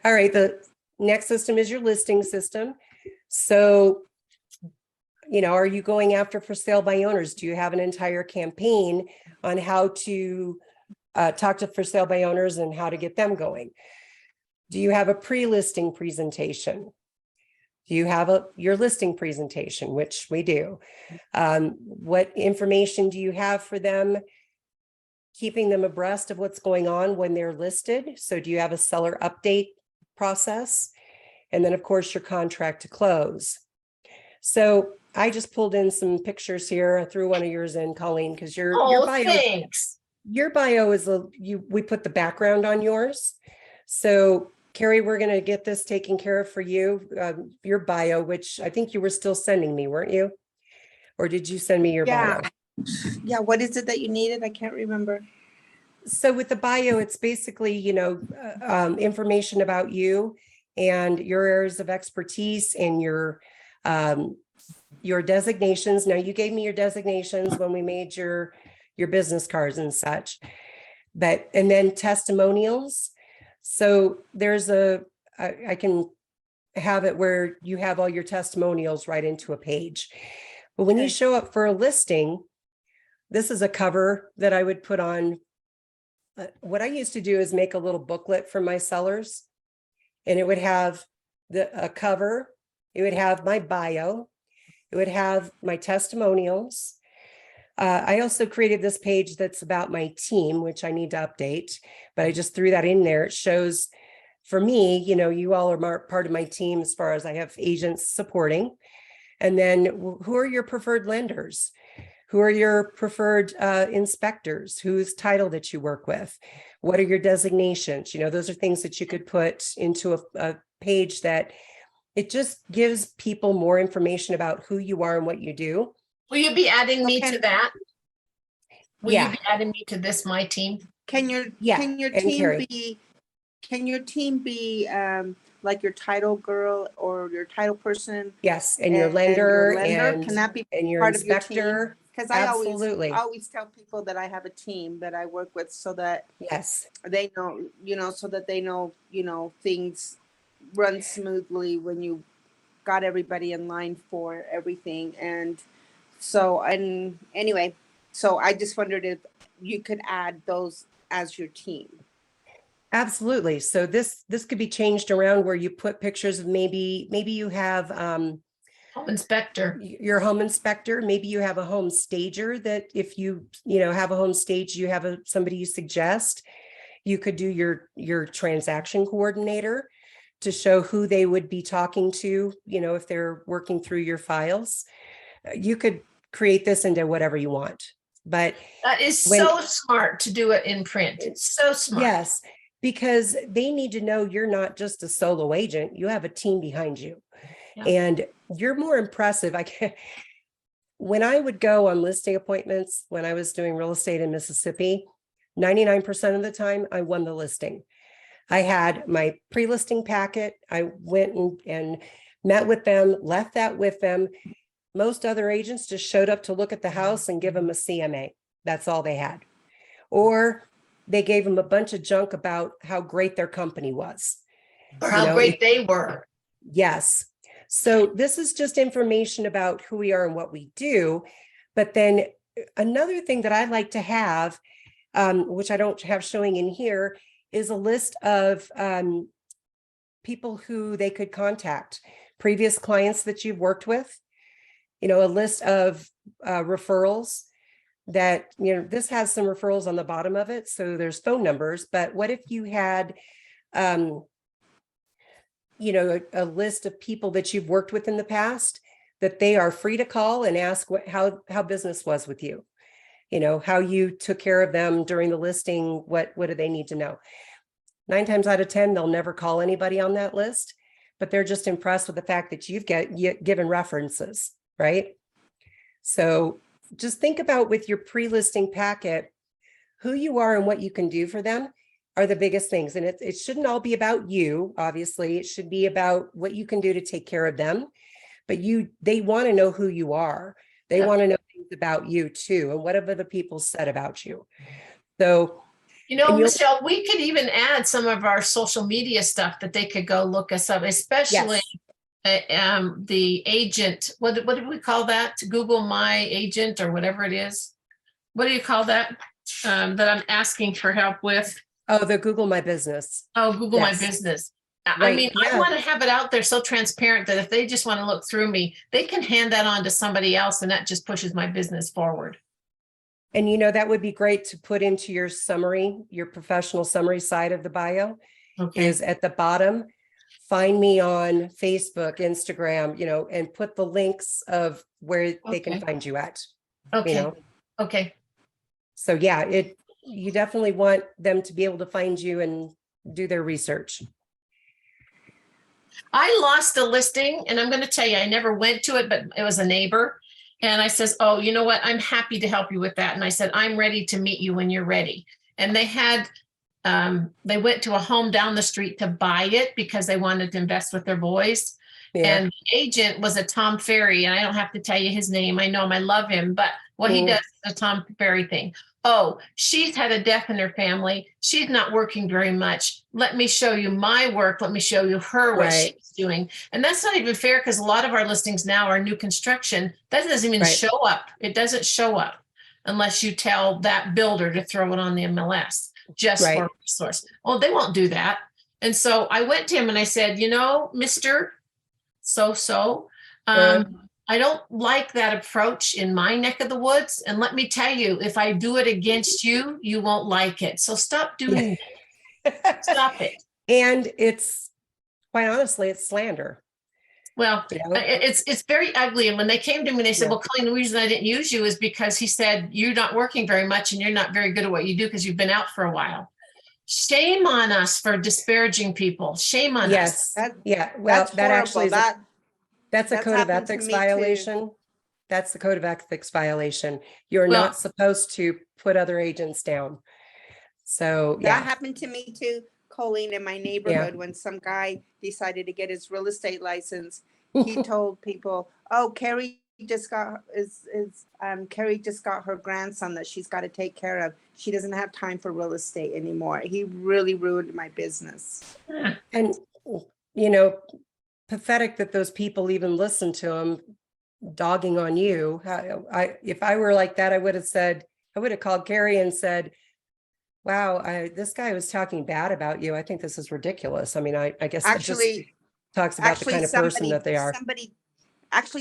A: all right, the next system is your listing system. So, you know, are you going after for sale by owners? Do you have an entire campaign on how to talk to for sale by owners and how to get them going? Do you have a pre-listing presentation? Do you have your listing presentation, which we do? What information do you have for them? Keeping them abreast of what's going on when they're listed. So do you have a seller update process? And then of course your contract to close. So I just pulled in some pictures here. I threw one of yours in, Colleen, because your
C: Oh,
A: bio,
C: thanks.
A: your bio is we put the background on yours. So Carrie, we're going to get this taken care of for you. Your bio, which I think you were still sending me, weren't you? Or did you send me your
B: Yeah.
A: bio?
B: Yeah, what is it that you needed? I can't remember.
A: So with the bio, it's basically, you know, information about you and your areas of expertise and your designations. Now you gave me your designations when we made your business cards and such, and then testimonials. So there's I can have it where you have all your testimonials right into a page. But when you
B: Okay.
A: show up for a listing, this is a cover that I would put on. What I used to do is make a little booklet for my sellers, and it would have a cover. It would have my bio. It would have my testimonials. I also created this page that's about my team, which I need to update, but I just threw that in there. It shows for me, you know, you all are part of my team as far as I have agents supporting. And then who are your preferred lenders? Who are your preferred inspectors? Whose title that you work with? What are your designations? You know, those are things that you could put into a page that it just gives people more information about who you are and what you do.
C: Will you be adding me
B: Okay.
C: to that? Will
A: Yeah.
C: you be adding me to this, my team?
B: Can your
A: Yeah,
B: can your
A: and
B: team
A: Carrie.
B: be can your team be like your title girl or your title person
A: Yes, and your
B: and
A: lender
B: your lender? Can that be
A: and your
B: part of your team?
A: inspector.
B: Because I
A: Absolutely.
B: always tell people that I have a team that I work with so that
A: Yes,
B: they know, you know, so that they know, you know, things run smoothly when you got everybody in line for everything. And so, and anyway, so I just wondered if you could add those as your team.
A: absolutely. So this could be changed around where you put pictures of maybe you have
C: Home inspector.
A: your home inspector, maybe you have a home stager that if you know have a home stage, you have somebody you suggest. You could do your transaction coordinator to show who they would be talking to, you know, if they're working through your files. You could create this into whatever you want. But
C: That is
A: when-
C: so smart to do it in print. It's so smart.
A: yes, because they need to know you're not just a solo agent, you have a team behind you.
C: Yeah.
A: And you're more impressive. When I would go on listing appointments, when I was doing real estate in Mississippi, 99% of the time I won the listing. I had my pre-listing packet. I went and met with them, left that with them. Most other agents just showed up to look at the house and give them a CMA. That's all they had. Or they gave them a bunch of junk about how great their company was.
C: Or how
A: You know,
C: great they were.
A: Yes. So this is just information about who we are and what we do. But then another thing that I like to have, which I don't have showing in here, is a list of people who they could contact, previous clients that you've worked with, a list of referrals that, this has some referrals on the bottom of it. So there's phone numbers, but what if you had, a list of people that you've worked with in the past that they are free to call and ask how business was with you, how you took care of them during the listing, what do they need to know? 9 times out of 10, they'll never call anybody on that list, but they're just impressed with the fact that you've given references, right? So just think about with your pre-listing packet, who you are and what you can do for them are the biggest things. And it shouldn't all be about you. Obviously, it should be about what you can do to take care of them. But they want to know who you are. They want to know things about you too. And what have other people said about you? So,
C: Michelle, we could even add some of our social media stuff that they could go look us up, especially the agent. What do we call that? Google My Agent or whatever it is. What do you call that? That I'm asking for help with.
A: Oh, the Google My Business.
C: Oh, Google
A: Yes.
C: My Business.
A: Right,
C: I mean, I want to have it out there so transparent that if they just want to look through me, they can hand that on to somebody else and that just pushes my business forward.
A: And that would be great to put into your summary, your professional summary side of the bio
C: Okay.
A: is at the bottom. Find me on Facebook, Instagram, and put the links of where they can
C: Okay.
A: find you at,
C: Okay. Okay.
A: So yeah, you definitely want them to be able to find you and do their research.
C: I lost a listing and I'm going to tell you, I never went to it, but it was a neighbor. And I says, oh, you know what? I'm happy to help you with that. And I said, I'm ready to meet you when you're ready. And they they went to a home down the street to buy it because they wanted to invest with their boys.
A: Yeah.
C: And the agent was a Tom Ferry, and I don't have to tell you his name. I know him, I love him, but what he does is a Tom Ferry thing. Oh, she's had a death in her family. She's not working very much. Let me show you my work. Let me show you what
A: Right.
C: she's doing. And that's not even fair because a lot of our listings now are new construction. That doesn't even
A: Right.
C: show up. It doesn't show up unless you tell that builder to throw it on the MLS just
A: Right.
C: for a resource. Well, they won't do that. And so I went to him and I said, Mr. So, I don't like that approach in my neck of the woods. And let me tell you, if I do it against you, you won't like it. So stop doing it. Stop it.
A: And it's quite honestly, it's slander.
C: Well, it's very ugly. And when they came to me, they said,
A: Yeah.
C: well, Colleen, the reason I didn't use you is because he said, you're not working very much and you're not very good at what you do because you've been out for a while. Shame on us for disparaging people. Shame on us.
A: Yes. Yeah. Well,
B: That's
A: that actually
B: horrible.
A: is that's a
B: that's
A: code of
B: happened to
A: ethics
B: me too.
A: violation. That's the code of ethics violation. You're
C: Well-
A: not supposed to put other agents down. So
B: That
A: yeah,
B: happened to me too, Colleen, in my neighborhood when some guy decided to get his real estate license. He told people, "Oh, Carrie just got Carrie just got her grandson that she's got to take care of. She doesn't have time for real estate anymore." He really ruined my business.
A: and pathetic that those people even listen to him dogging on you. If I were like that, I would have called Carrie and said, wow, this guy was talking bad about you. I think this is ridiculous. I mean, I guess it just
B: Actually,
A: talks about the kind of person that they are.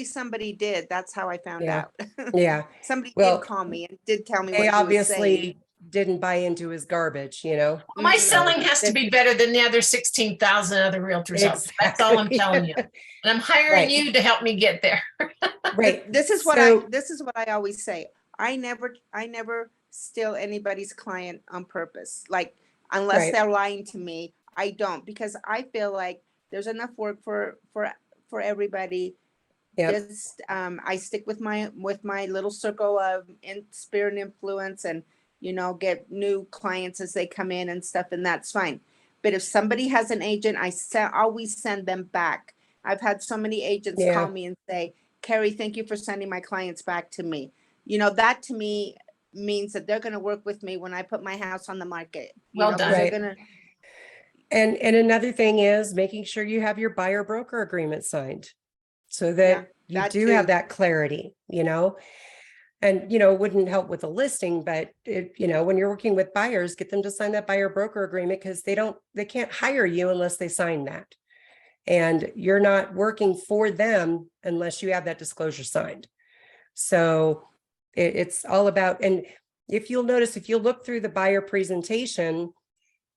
B: Somebody did. That's how I found
A: Yeah.
B: out.
A: Yeah.
B: Somebody
A: Well,
B: did call me and did tell me what
A: They
B: he was saying.
A: obviously didn't buy into his garbage,
C: My
B: Mhm.
C: selling has to be better than the other 16,000 other realtors out there. That's all I'm
A: Exactly.
C: telling you. And I'm hiring
A: Right.
C: you to help me get there.
A: Right.
B: This is what
A: So-
B: I always say. I never steal anybody's client on purpose. Like, unless
A: Right.
B: they're lying to me, I don't, because I feel like there's enough work for everybody.
A: Yep.
B: Just I stick with my little circle of spirit and influence, and get new clients as they come in and stuff, and that's fine. But if somebody has an agent, I always send them back. I've had so many agents
A: Yeah.
B: call me and say, Carrie, thank you for sending my clients back to me. That to me means that they're going to work with me when I put my house on the market.
C: Well
B: 'cause
C: done.
B: they're
A: Right.
B: gonna,
A: And another thing is making sure you have your buyer broker agreement signed. so
B: Yeah,
A: that you
B: that
A: do have
B: too.
A: that clarity, and, it wouldn't help with the listing, but when you're working with buyers, get them to sign that buyer broker agreement because they can't hire you unless they sign that. And you're not working for them unless you have that disclosure signed. So it's all about, and if you'll notice, if you look through the buyer presentation,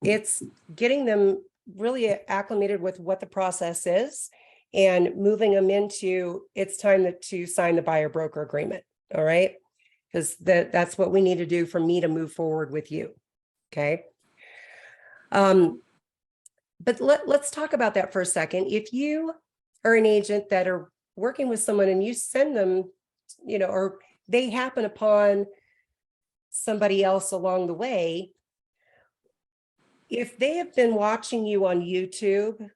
A: it's getting them really acclimated with what the process is and moving them into it's time to sign the buyer broker agreement. All right. Because that's what we need to do for me to move forward with you. Okay. But let's talk about that for a second. If you are an agent that are working with someone and you send them, or they happen upon somebody else along the way, if they have been watching you on YouTube,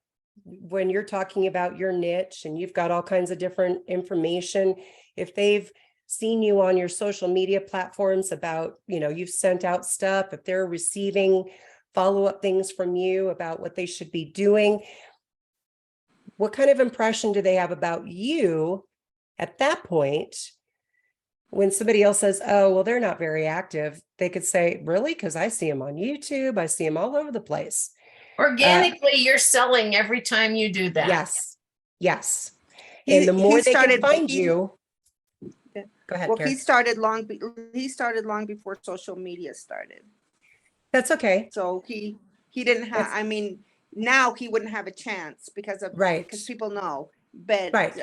A: when you're talking about your niche and you've got all kinds of different information, if they've seen you on your social media platforms about, you've sent out stuff, if they're receiving follow-up things from you about what they should be doing, what kind of impression do they have about you at that point? When somebody else says, oh, well, they're not very active, they could say, really? Because I see them on YouTube. I see them all over the place.
C: Organically, you're selling every time you do that.
A: Yes. Yes.
B: He-
A: And the
B: he
A: more they can
B: started-
A: find
B: he-
A: you.
B: Yeah.
A: Go ahead,
B: Well,
A: Karen.
B: he started long before social media started.
A: That's okay.
B: So he didn't have,
A: That's-
B: I mean, now he wouldn't have a chance because
A: Right.
B: people know, but,
A: Right.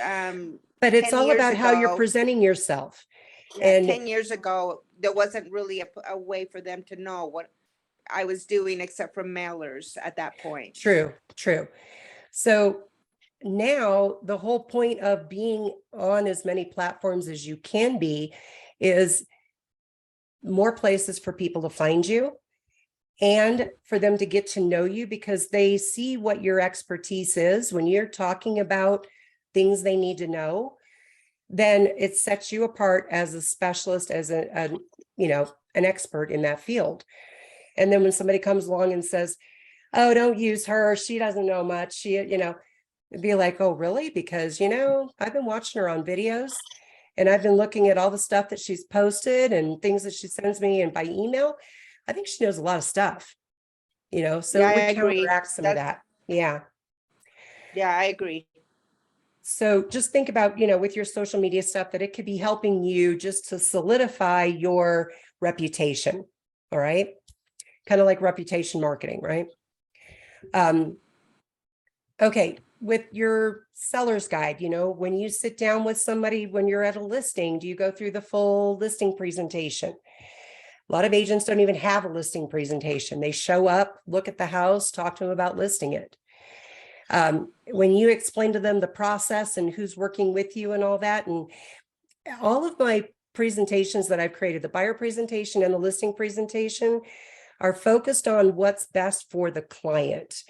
A: But it's
B: 10
A: all
B: years
A: about how you're
B: ago-
A: presenting yourself.
B: yeah,
A: And
B: 10 years ago, there wasn't really a way for them to know what I was doing except for mailers at that point.
A: true. So now the whole point of being on as many platforms as you can be is more places for people to find you and for them to get to know you because they see what your expertise is when you're talking about things they need to know. Then it sets you apart as a specialist, as an expert in that field. And then when somebody comes along and says, oh, don't use her, she doesn't know much, it'd be like, oh, really? Because, I've been watching her on videos and I've been looking at all the stuff that she's posted and things that she sends me and by email. I think she knows a lot of stuff, so
B: Yeah,
A: it
B: I
A: would
B: agree.
A: counteract some of that. Yeah.
B: Yeah, I agree.
A: So just think about, with your social media stuff, that it could be helping you just to solidify your reputation. All right. Kind of like reputation marketing, right? Okay. With your seller's guide, when you sit down with somebody, when you're at a listing, do you go through the full listing presentation? A lot of agents don't even have a listing presentation. They show up, look at the house, talk to them about listing it. When you explain to them the process and who's working with you and all that, and all of my presentations that I've created, the buyer presentation and the listing presentation, are focused on what's best for the client.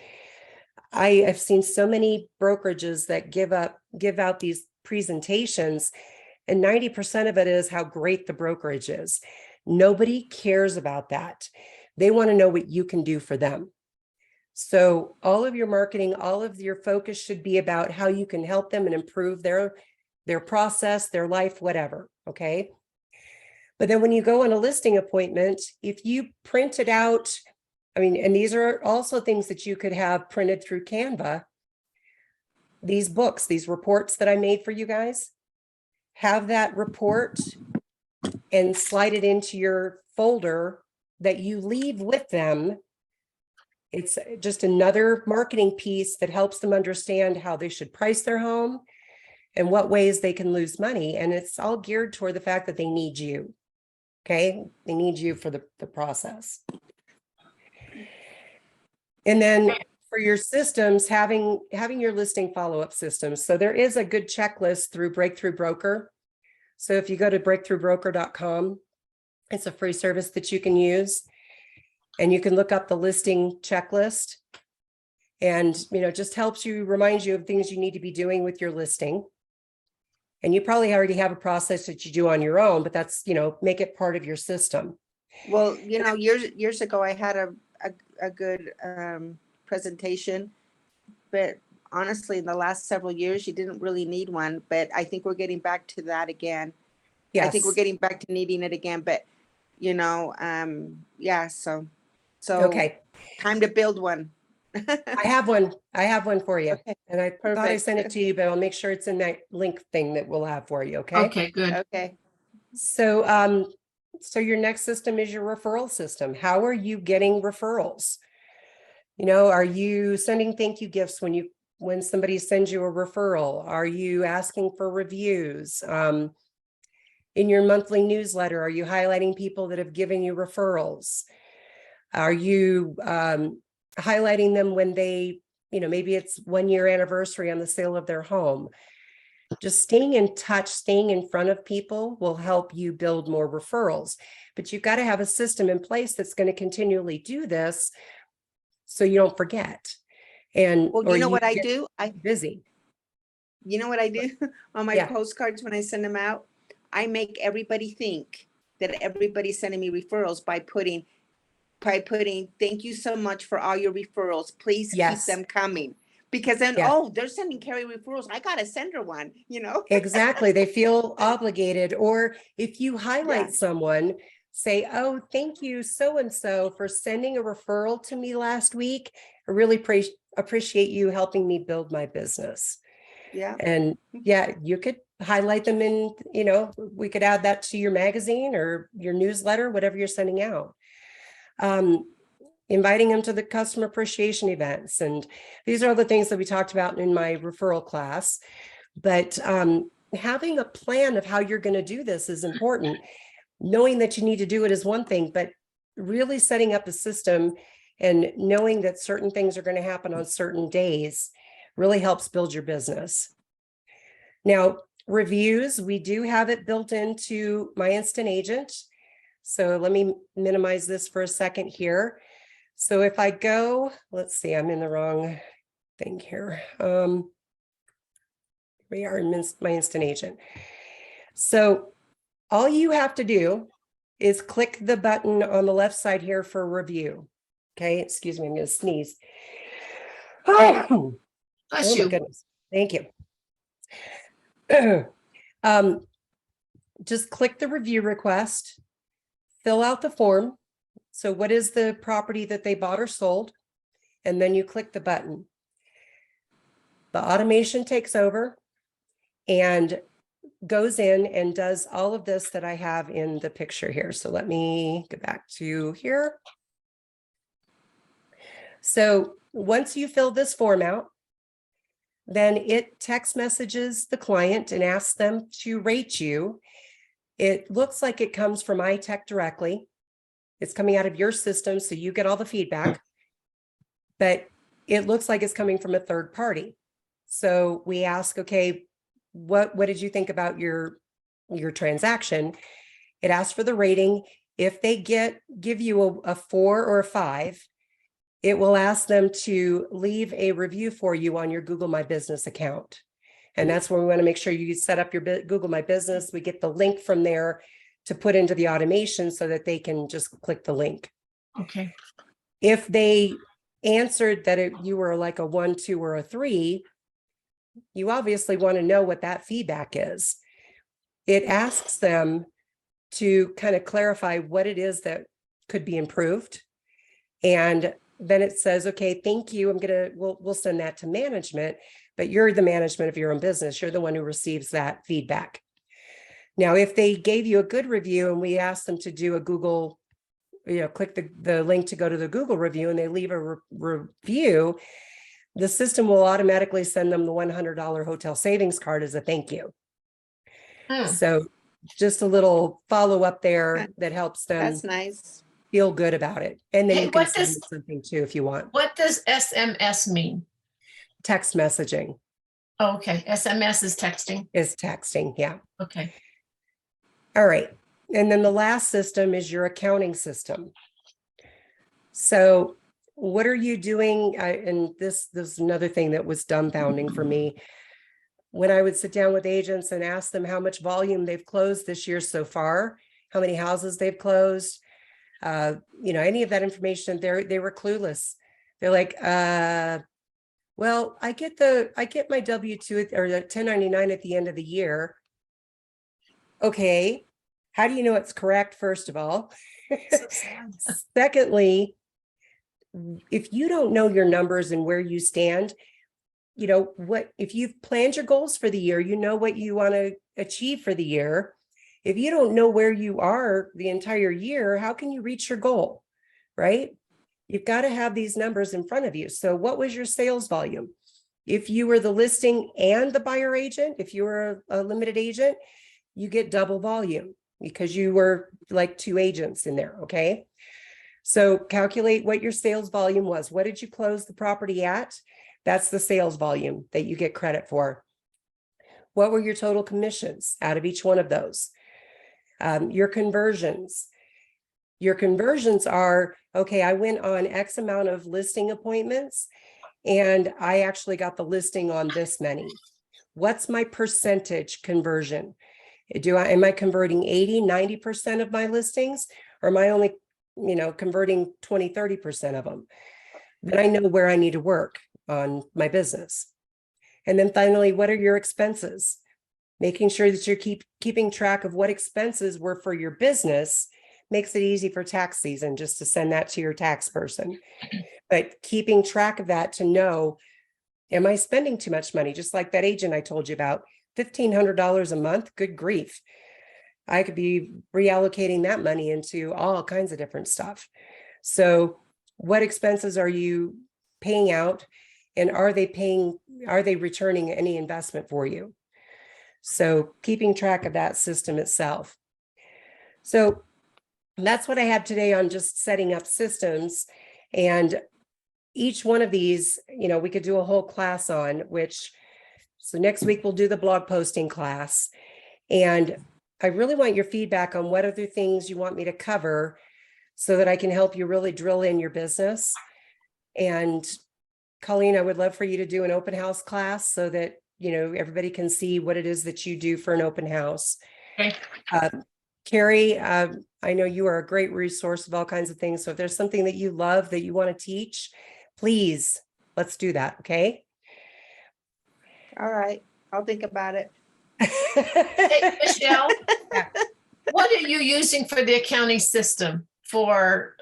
A: I have seen so many brokerages that give out these presentations, and 90% of it is how great the brokerage is. Nobody cares about that. They want to know what you can do for them. So all of your marketing, all of your focus should be about how you can help them and improve their process, their life, whatever. Okay. But then when you go on a listing appointment, if you print it out, and these are also things that you could have printed through Canva. These books, these reports that I made for you guys, have that report and slide it into your folder that you leave with them. It's just another marketing piece that helps them understand how they should price their home and what ways they can lose money. And it's all geared toward the fact that they need you. Okay. They need you for the process. And then for your systems, having your listing follow-up systems. So there is a good checklist through Breakthrough Broker. So if you go to breakthroughbroker.com, it's a free service that you can use. And you can look up the listing checklist. And, just helps you, reminds you of things you need to be doing with your listing. And you probably already have a process that you do on your own, but that's, make it part of your system.
B: Well, years ago, I had a good presentation, but honestly, in the last several years, you didn't really need one, but I think we're getting back to that again. I think we're
A: Yes.
B: getting back to needing it again, but yeah, so
A: Okay.
B: time to build one.
A: I have one. I have one for you.
B: Okay,
A: And I thought I sent it
B: perfect.
A: to you, but I'll make sure it's in that link thing that we'll have for you. Okay.
C: Okay, good.
B: Okay.
A: So your next system is your referral system. How are you getting referrals? You know, are you sending thank you gifts when somebody sends you a referral? Are you asking for reviews? In your monthly newsletter, are you highlighting people that have given you referrals? Are you highlighting them when they, maybe it's 1 year anniversary on the sale of their home? Just staying in touch, staying in front of people will help you build more referrals. But you've got to have a system in place that's going to continually do this so you don't forget. And
B: Well,
A: or
B: you know what I
A: get
B: do?
A: busy.
B: You know what I do on my
A: Yeah.
B: postcards when I send them out? I make everybody think that everybody's sending me referrals by putting thank you so much for all your referrals. Please keep
A: Yes.
B: them coming. Because then,
A: Yeah.
B: oh, they're sending Carrie referrals. I gotta send her one,
A: Exactly. They feel obligated. Or if you highlight
B: Yeah.
A: someone, say, oh, thank you so-and-so for sending a referral to me last week. I really appreciate you helping me build my business.
B: Yeah.
A: And yeah, you could highlight them in, we could add that to your magazine or your newsletter, whatever you're sending out. Inviting them to the customer appreciation events. And these are all the things that we talked about in my referral class. But having a plan of how you're going to do this is important. Knowing that you need to do it is one thing, but really setting up a system and knowing that certain things are going to happen on certain days really helps build your business. Now, reviews, we do have it built into My Instant Agent. So let me minimize this for a second here. So if I go, let's see, I'm in the wrong thing here. We are in My Instant Agent. So all you have to do is click the button on the left side here for review. Okay, excuse me, I'm going to sneeze. Oh
C: Bless
A: my
C: you.
A: goodness. Thank you. Just click the review request, fill out the form. So what is the property that they bought or sold? And then you click the button. The automation takes over and goes in and does all of this that I have in the picture here. So let me go back to here. So once you fill this form out, then it text messages the client and asks them to rate you. It looks like it comes from iTech directly. It's coming out of your system, so you get all the feedback, but it looks like it's coming from a third party. So we ask, okay, what did you think about your transaction? It asks for the rating. If they give you a 4 or a 5, it will ask them to leave a review for you on your Google My Business account. And that's where we want to make sure you set up your Google My Business. We get the link from there to put into the automation so that they can just click the link.
C: Okay.
A: If they answered that you were like a 1, 2, or a 3, you obviously want to know what that feedback is. It asks them to kind of clarify what it is that could be improved. And then it says, okay, thank you. We'll send that to management, but you're the management of your own business. You're the one who receives that feedback. Now, if they gave you a good review and we asked them to do a Google, click the link to go to the Google review and they leave a review, the system will automatically send them the $100 hotel savings card as a thank you. So just a little follow up there that helps them.
B: That's nice.
A: Feel good about it. And then
C: Hey,
A: you can send them something too if you want.
C: What does SMS mean?
A: Text messaging.
C: Oh, okay. SMS is texting.
A: Is texting, yeah.
C: Okay.
A: All right. And then the last system is your accounting system. So what are you doing? And this is another thing that was dumbfounding for me. When I would sit down with agents and ask them how much volume they've closed this year so far, how many houses they've closed, any of that information, they were clueless. They're like, Well, I get my W-2 or the 1099 at the end of the year. Okay, how do you know it's correct, first of all?
C: So sad.
A: Secondly, if you don't know your numbers and where you stand, you know, what, if you've planned your goals for the year, you know what you want to achieve for the year. If you don't know where you are the entire year, how can you reach your goal, right? You've got to have these numbers in front of you. So what was your sales volume? If you were the listing and the buyer agent, if you were a limited agent, you get double volume because you were like two agents in there, okay? So calculate what your sales volume was. What did you close the property at? That's the sales volume that you get credit for. What were your total commissions out of each one of those? Your conversions. Your conversions are, okay, I went on X amount of listing appointments and I actually got the listing on this many. What's my percentage conversion? Am I converting 80, 90% of my listings, or am I only, you know, converting 20, 30% of them? Then I know where I need to work on my business. And then finally, what are your expenses? Making sure that you're keeping track of what expenses were for your business makes it easy for tax season just to send that to your tax person. But keeping track of that to know, am I spending too much money? Just like that agent I told you about, $1,500 a month, good grief. I could be reallocating that money into all kinds of different stuff. So what expenses are you paying out, and are they returning any investment for you? So keeping track of that system itself. So that's what I have today on just setting up systems. And each one of these, you know, we could do a whole class on, which, so next week we'll do the blog posting class. And I really want your feedback on what other things you want me to cover so that I can help you really drill in your business. And Colleen, I would love for you to do an open house class so that, you know, everybody can see what it is that you do for an open house.
C: Okay.
A: Carrie, I know you are a great resource of all kinds of things. So if there's something that you love that you want to teach, please, let's do that. Okay.
B: All right, I'll think about it.
C: Hey, Michelle,
A: Yeah.
C: what are you using for the accounting system for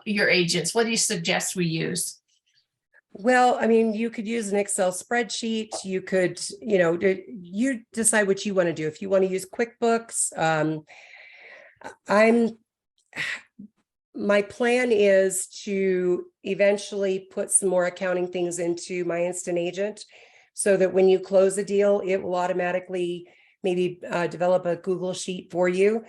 C: your agents? What do you suggest we use?
A: Well, I mean, you could use an Excel spreadsheet. You could, you know, you decide what you want to do. If you want to use QuickBooks, my plan is to eventually put some more accounting things into my Instant Agent so that when you close a deal, it will automatically maybe develop a Google sheet for you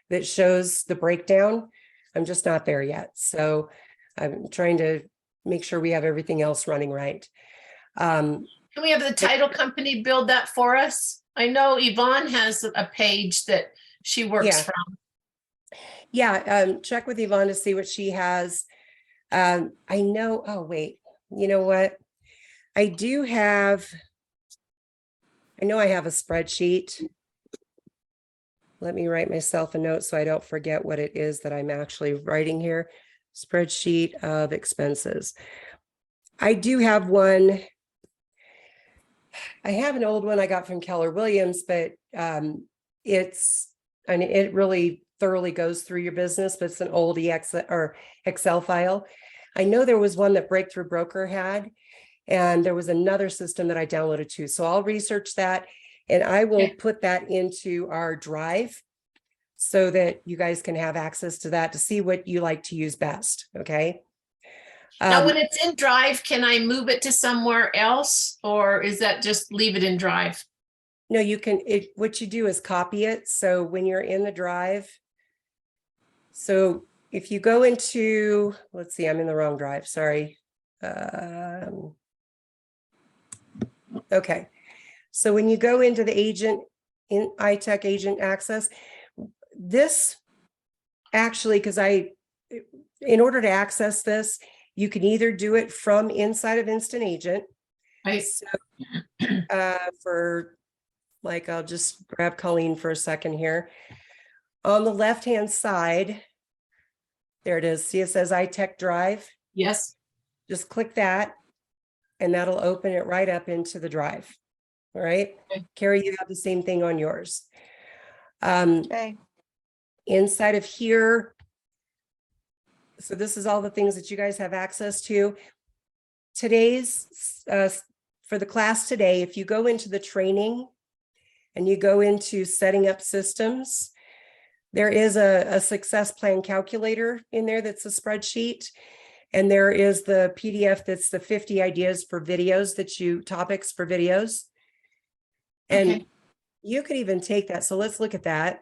A: that shows the breakdown. I'm just not there yet. So I'm trying to make sure we have everything else running right.
C: Can we have the title company build that for us? I know Yvonne has a page that she works
A: Yeah.
C: from.
A: Yeah, check with Yvonne to see what she has. I know, oh, wait, you know what? I know I have a spreadsheet. Let me write myself a note so I don't forget what it is that I'm actually writing here. Spreadsheet of expenses. I do have one. I have an old one I got from Keller Williams, but it really thoroughly goes through your business, but it's an old Excel file. I know there was one that Breakthrough Broker had, and there was another system that I downloaded too. So I'll research that and I will put that into our drive so that you guys can have access to that to see what you like to use best. Okay.
C: Now, when it's in Drive, can I move it to somewhere else, or is that just leave it in Drive?
A: No, you can, what you do is copy it. So when you're in the drive, so if you go into, let's see, I'm in the wrong drive, sorry. Okay. So when you go into the agent in iTech Agent Access, this actually, because in order to access this, you can either do it from inside of Instant Agent.
C: Right.
A: So, I'll just grab Colleen for a second here. On the left-hand side, there it is. See, it says iTech Drive.
C: Yes.
A: Just click that. and that'll open it right up into the drive. All right.
C: Okay.
A: Carrie, you have the same thing on yours.
B: Okay.
A: Inside of here, so this is all the things that you guys have access to. Today's, for the class today, if you go into the training and you go into setting up systems, there is a success plan calculator in there that's a spreadsheet. And there is the PDF that's the 50 ideas for videos topics for videos. And
C: Okay.
A: you could even take that. So let's look at that.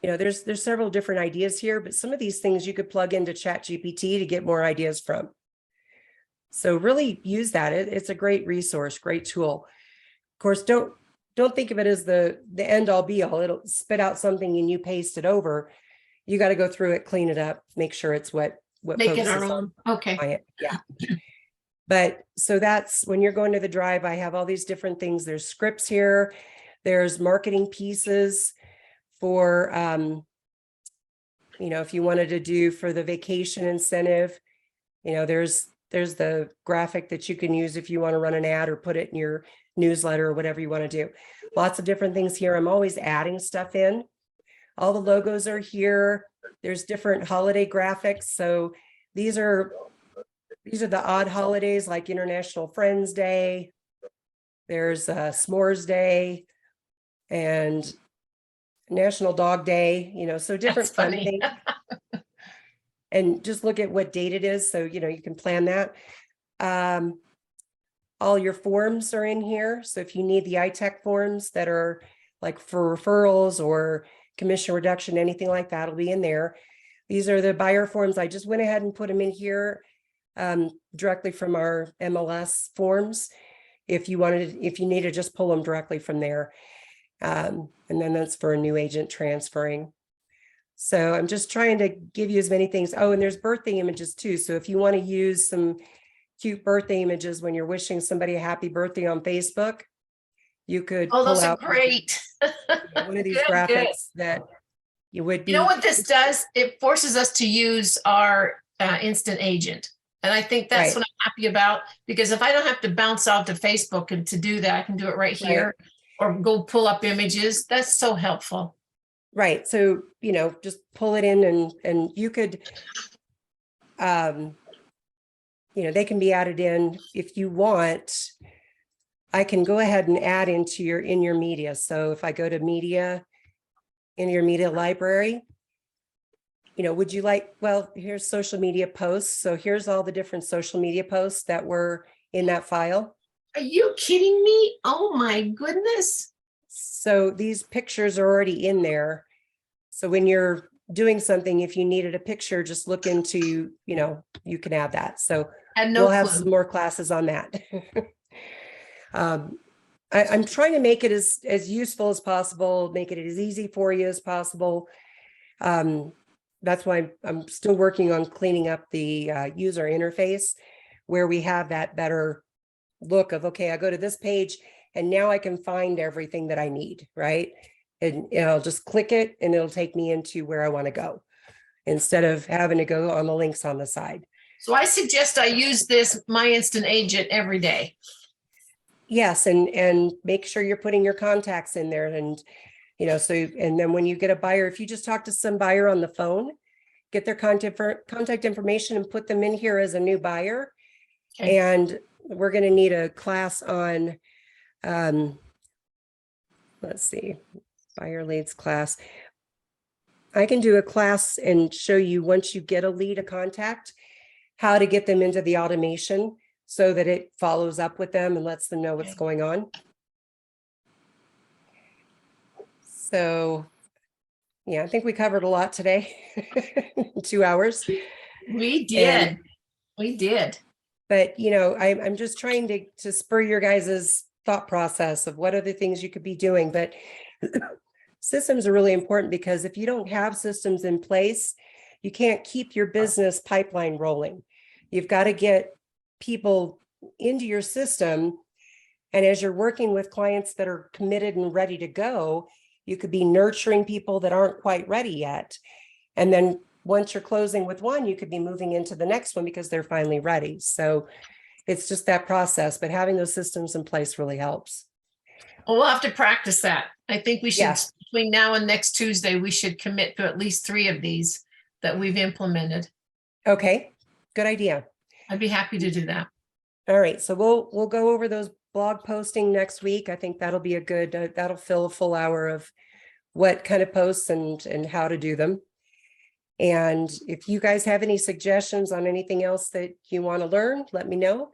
A: There's several different ideas here, but some of these things you could plug into ChatGPT to get more ideas from. So really use that. It's a great resource, great tool. Of course, don't think of it as the end all be all. It'll spit out something and you paste it over. You got to go through it, clean it up, make sure it's what
C: Make it our
A: focuses on
C: own. Okay.
A: client. Yeah. But so that's when you're going to the drive, I have all these different things. There's scripts here. There's marketing pieces for, if you wanted to do for the vacation incentive, there's the graphic that you can use if you want to run an ad or put it in your newsletter or whatever you want to do. Lots of different things here. I'm always adding stuff in. All the logos are here. There's different holiday graphics. So these are the odd holidays like International Friends Day. There's S'mores Day and National Dog Day, so different
C: That's
A: fun
C: funny.
A: things. And just look at what date it is. So, you can plan that. All your forms are in here. So if you need the ITech forms that are like for referrals or commission reduction, anything like that will be in there. These are the buyer forms. I just went ahead and put them in here directly from our MLS forms. If you need to just pull them directly from there. And then that's for a new agent transferring. So I'm just trying to give you as many things. Oh, and there's birthday images too. So if you want to use some cute birthday images when you're wishing somebody a happy birthday on Facebook, you could
C: Oh,
A: pull
C: those are
A: out
C: great.
A: one of these
C: Good,
A: graphics
C: good.
A: that you would be.
C: You know what this does? It forces us to use our instant agent. And I think that's
A: Right.
C: what I'm happy about, because if I don't have to bounce out to Facebook and to do that, I can do it right here or go pull up images. That's so helpful.
A: Right. So, just pull it in and you could, they can be added in if you want. I can go ahead and add into in your media. So if I go to media, in your media library, would you like, well, here's social media posts. So here's all the different social media posts that were in that file.
C: Are you kidding me? Oh my goodness.
A: So these pictures are already in there. So when you're doing something, if you needed a picture, just look into, you can add that. So
C: And no
A: we'll have
C: clue.
A: some more classes on that. I'm trying to make it as useful as possible, make it as easy for you as possible. That's why I'm still working on cleaning up the user interface where we have that better look of, okay, I go to this page and now I can find everything that I need, right? And I'll just click it and it'll take me into where I want to go instead of having to go on the links on the side.
C: So I suggest I use this My Instant Agent every day.
A: Yes, and make sure you're putting your contacts in there and, and then when you get a buyer, if you just talk to some buyer on the phone, get their contact information and put them in here as a new buyer.
C: Okay.
A: And we're going to need a class on, let's see, buyer leads class. I can do a class and show you once you get a lead, a contact, how to get them into the automation so that it follows up with them and lets them know what's going on. So, yeah, I think we covered a lot today, 2 hours.
C: We did. We did.
A: But, I'm just trying to spur your guys's thought process of what other things you could be doing. But systems are really important because if you don't have systems in place, you can't keep your business pipeline rolling. You've got to get people into your system. And as you're working with clients that are committed and ready to go, you could be nurturing people that aren't quite ready yet. And then once you're closing with one, you could be moving into the next one because they're finally ready. So it's just that process, but having those systems in place really helps.
C: Well, we'll have to practice that. I think we should,
A: Yeah.
C: between now and next Tuesday, we should commit to at least 3 of these that we've implemented.
A: Okay, good idea.
C: I'd be happy to do that.
A: All right, so we'll go over those blog posting next week. I think that'll be a good, that'll fill a full hour of what kind of posts and how to do them. And if you guys have any suggestions on anything else that you want to learn, let me know.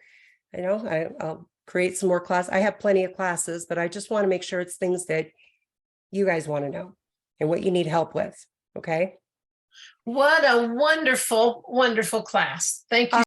A: I'll create some more class. I have plenty of classes, but I just want to make sure it's things that you guys want to know and what you need help with. Okay.
C: What a wonderful, wonderful class. Thank you